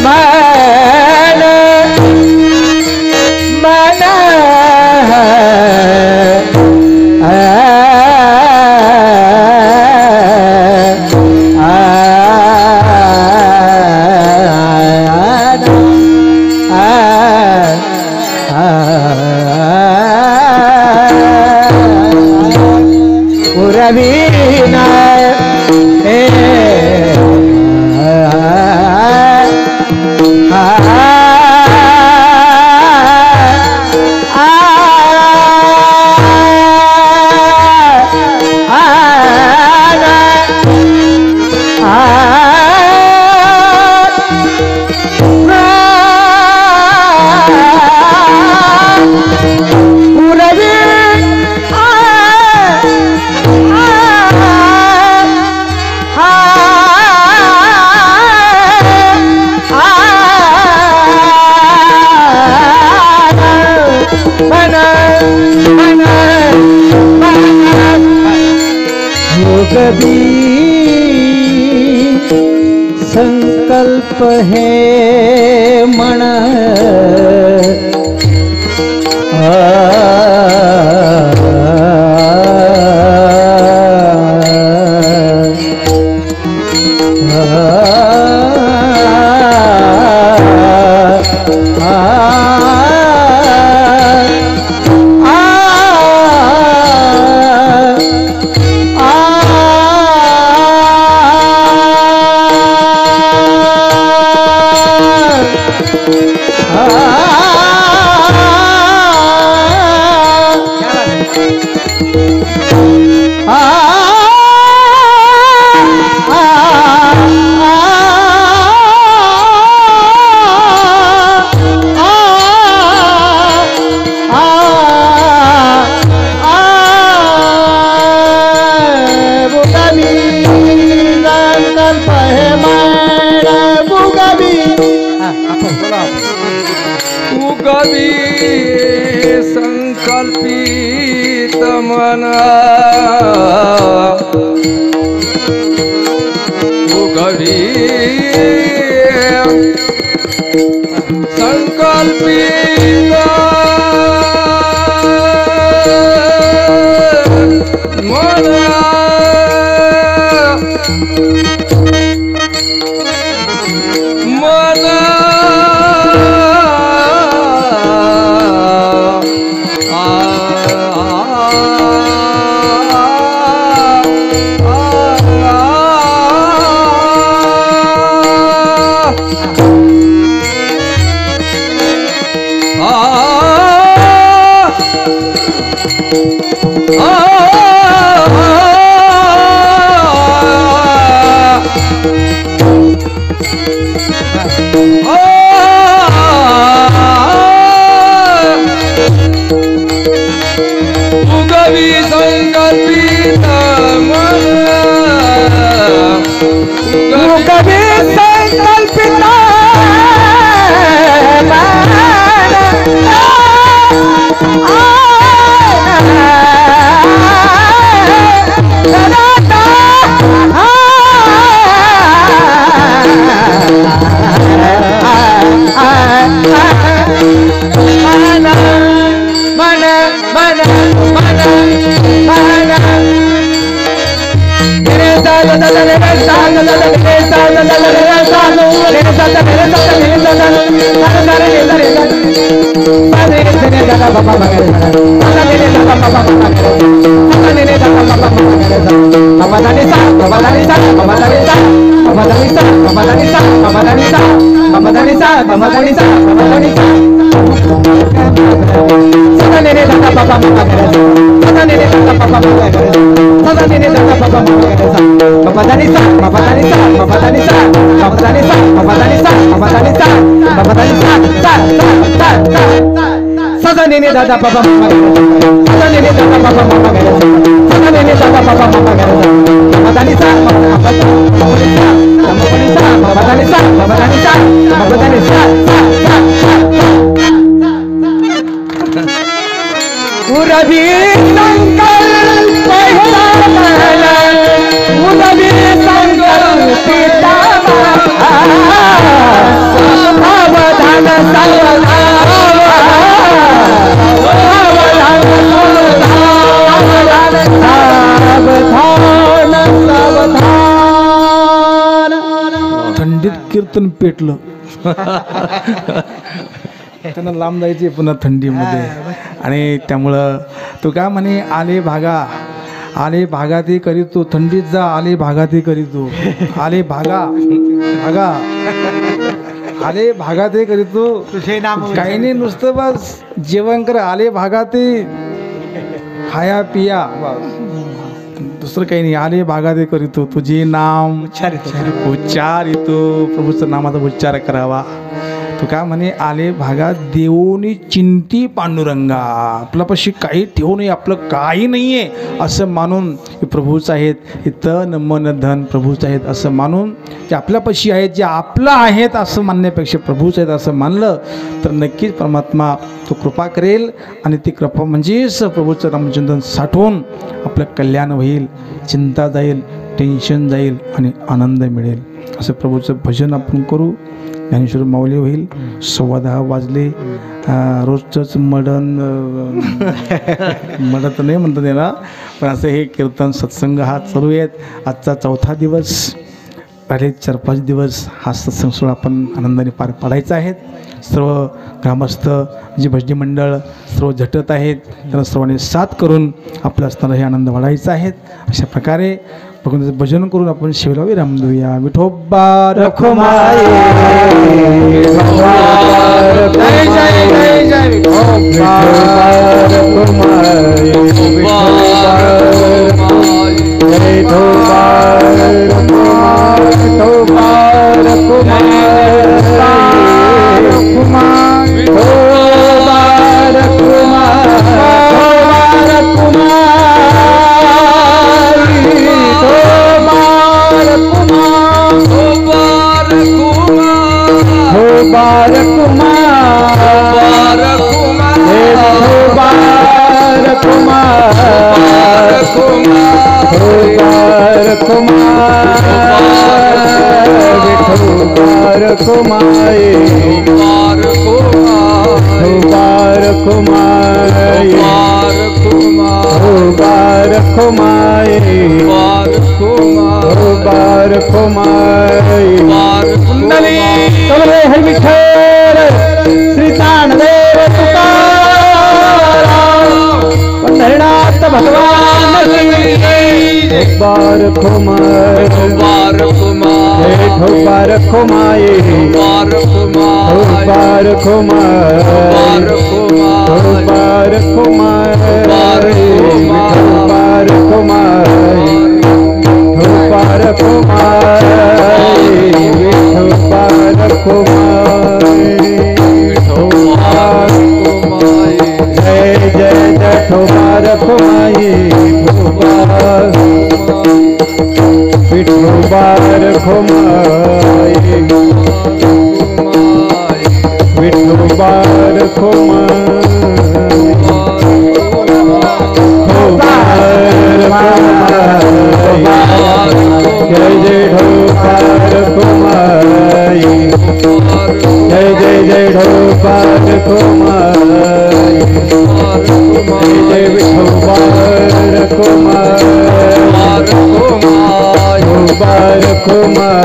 S3: मन मन रवीना कभी संकल्प है मन,
S4: उगवी संकल्पित मन, उगवी संकल्पित मन, मन संकल्पिता दादा बाबा मामा सदा दादा बाबा मामा सदा दादा बाबा मामा मदानी सा मदानी सा मदानी सा उरभी संकल्प उरभी संकल्पिता सावधान
S2: थंडीत कीर्तन पेटलं. त्यांना लांब जायचे पुन्हा थंडीमध्ये. आणि त्यामुळं तो का म्हणे आले भागाती करीतो थंडीत जा आले भागाती करीतो आले भागा आले भागाती करीतो काही नाही नुसतं बस जेवण कर आले भागाती खाया पिया दुसरं काही नाही. आले भागाती करीतो तुझे नाम उच्चारितो प्रभूचं नामाचा उच्चार करावा. तो काय म्हणे आले भागात देऊनी चिंती पांडुरंगा आपल्यापाशी काही ठेवू नये आपलं काही नाही आहे असं मानून हे प्रभूच आहेत हे तन मन धन प्रभूच आहेत असं मानून जे आपल्यापाशी आहेत जे आपलं आहेत असं मानण्यापेक्षा प्रभूच आहेत असं मानलं तर नक्कीच परमात्मा तो कृपा करेल. आणि ती कृपा म्हणजेच प्रभूचं नामचिंतन साठवून आपलं कल्याण होईल चिंता जाईल टेन्शन जाईल आणि आनंद मिळेल. असं प्रभूचं भजन आपण करू. ज्ञानेश्वर माऊली होईल 10:15 वाजले. रोजचंच मडण तर नाही म्हणतात त्याला पण असं हे कीर्तन सत्संग हा चालू आहेत. आजचा 4था दिवस पहिले 4-5 दिवस हा सत्संग सोहळा आपण आनंदाने पार पाडायचा आहे. सर्व ग्रामस्थ जे भजनी मंडळ सर्व झटत आहेत त्यांना सर्वांनी साथ करून आपला असणारा हे आनंद वाढायचा आहे. अशा प्रकारे भगवंताचं भजन करून आपण शिवला विराम देऊया. विठोबा रखुमाई जय जय जय जय विठोबा रखुमाई विठोबा विठोबा
S3: खोमाई विठोबार खोमाई जय जय ढोकार खोमाई जय जय जय ढोकार खोमाई जय जय विठोबार खोमाई ढोबार खोमाई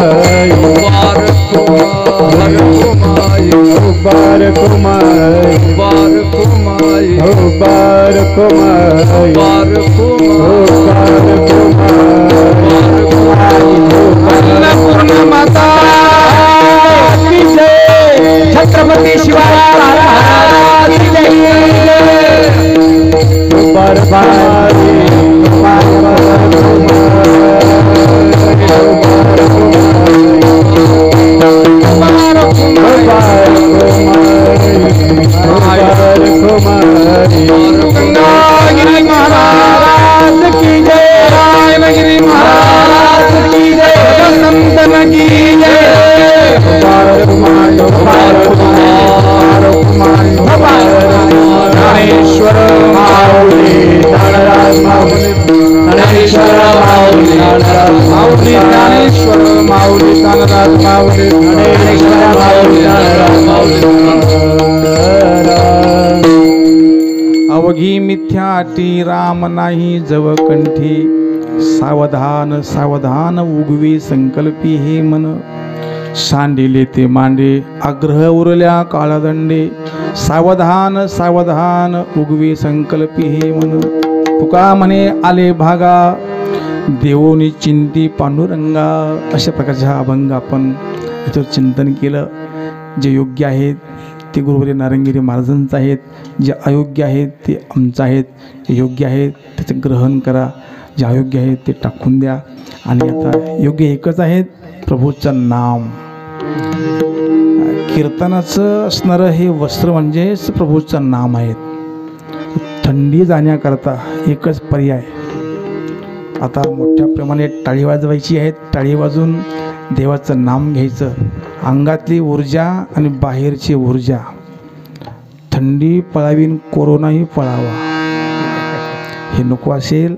S3: ढोबार खोमाई ढोबार खोमाई अन्नपूर्णा माता की जय छत्रपती शिवाजी महाराज की जय ढोबार भाई गंगागिरी महाराज की जय रामगिरी महाराज की जय संतन की जय ज्ञानेश्वर माऊली ज्ञानराज माऊली ज्ञानेश्वर माऊली ज्ञानेश्वर माऊली ज्ञानराज माऊली ज्ञानेश्वर माऊली ज्ञानराज माऊली
S2: अवघी मिथ्याटी राम नाही जवकंठी सावधान सावधान उगवी संकल्पी हे मन सांडिले ते मांडे आग्रह उरल्या काळदंडे सावधान सावधान उगवी संकल्पी हे मन तुका म्हणे आले भागा देवोनी चिंती पांडुरंगा. अशा प्रकारचे हा अभंग आपण याच्यावर चिंतन केलं. जे योग्य आहेत ते गुरुवर्य नारंगिरी महाराजांचं आहेत, जे अयोग्य आहेत ते आमचं आहेत. जे योग्य आहेत त्याचं ग्रहण करा, जे अयोग्य आहेत ते टाकून द्या. आणि आता योग्य एकच आहेत, प्रभूचं नाम. कीर्तनाचं असणारं हे वस्त्र म्हणजेच प्रभूचं नाम आहे. थंडी जाण्याकरता एकच पर्याय, आता मोठ्या प्रमाणे टाळी वाजवायची आहे. टाळी वाजून देवाचं नाम घ्यायचं. अंगातली ऊर्जा आणि बाहेरची ऊर्जा, थंडी पळावीन कोरोनाही पळावा. हे नको असेल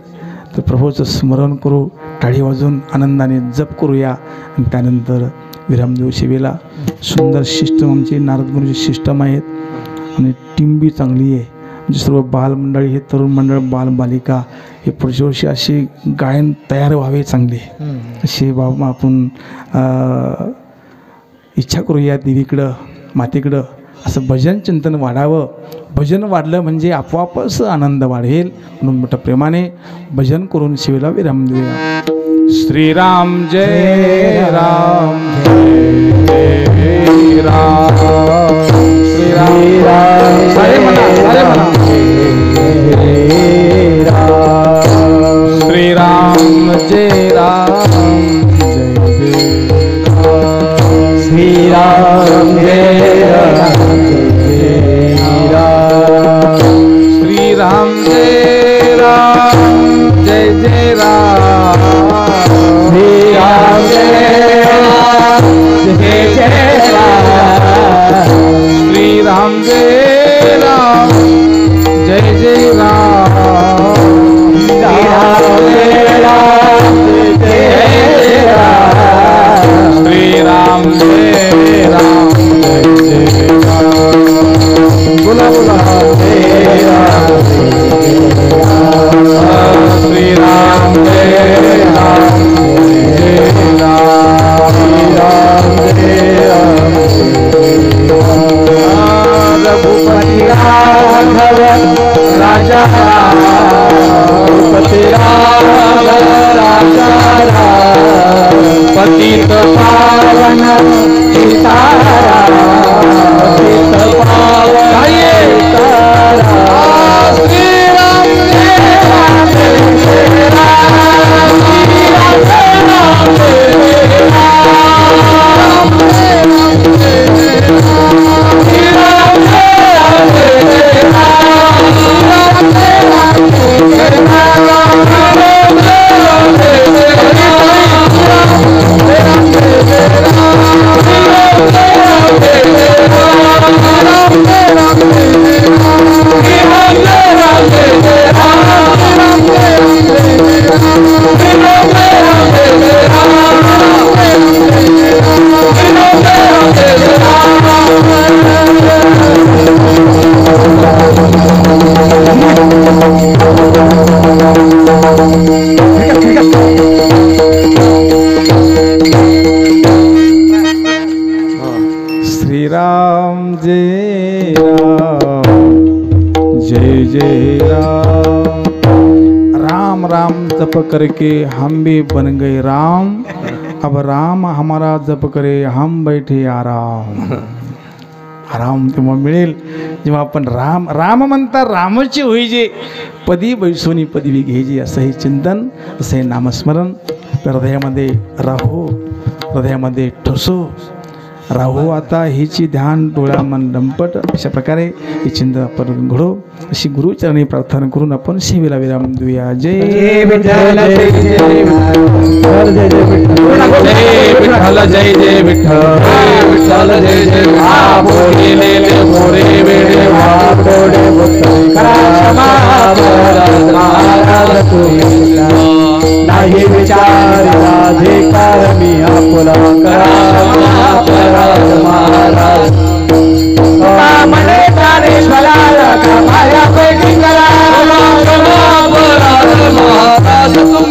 S2: तर प्रभूचं स्मरण करू, टाळी वाजून आनंदाने जप करूया. आणि त्यानंतर विराम देऊ सेवेला. सुंदर सिस्टम आमची नारदमुनीची सिस्टम आहेत आणि टीम बी चांगली आहे. म्हणजे सर्व बालमंडळी, हे तरुण मंडळ, बालबालिका हे पुढच्या वर्षी असे गायन तयार व्हावे चांगले असे बाबा आपण इच्छा करूया. देवीकडं मातेकडं असं भजन चिंतन वाढावं. भजन वाढलं म्हणजे आपोआपच आनंद वाढेल. म्हणून मोठ्या प्रेमाने भजन करून शिवेला विराम देऊया. श्रीराम जय राम जय राम श्रीराम सारे म्हणा श्रीराम जय राम जय
S3: श्रीराम जय राम
S2: श्रीराम जय राम जय जय राम
S3: श्रीराम जय राम जय जय राम
S2: श्रीराम जय राम जय जय राम
S3: श्रीराम जय राम जय जय राम
S2: श्रीराम जय राम जय जय राम. बोला बोला
S3: जय राम
S2: श्रीराम जय राम जय राम
S3: रघुपति राघव राजा रघुपति राघव राजा पतित पावन सीताराम पतित पावन सीताराम श्रीराम जय राम जय राम श्रीराम जय राम जय राम श्रीराम
S2: राम जय राम जय जय राम। राम राम जप करके हम भी बन गए राम, अब राम हमारा जप करे हम बैठे आराम। आराम तेव्हा मिळेल जेव्हा आपण राम राम म्हणता रामची होईजे, पदी बैसोनी पदवी घ्यायची, असं हे चिंतन, असं हे नामस्मरण हृदयामध्ये राहो, हृदयामध्ये ठसो राहो। आता हिची ध्यान डोळा मन डंपट, अशा प्रकारे हे चिंतन आपण घडो, अशी गुरुचरणी प्रार्थना करून आपण सेवेला विराम देऊया। जय
S3: विठ्ठल जय विठ्ठल जय विठ्ठल जय जय विठ्ठल जय जय मोरे वेडे वाटोडे भक्त नाही विचार अधिकार मी आपुला महाराज मने तारेश्वरा का माया पैकी करा महाराज तुम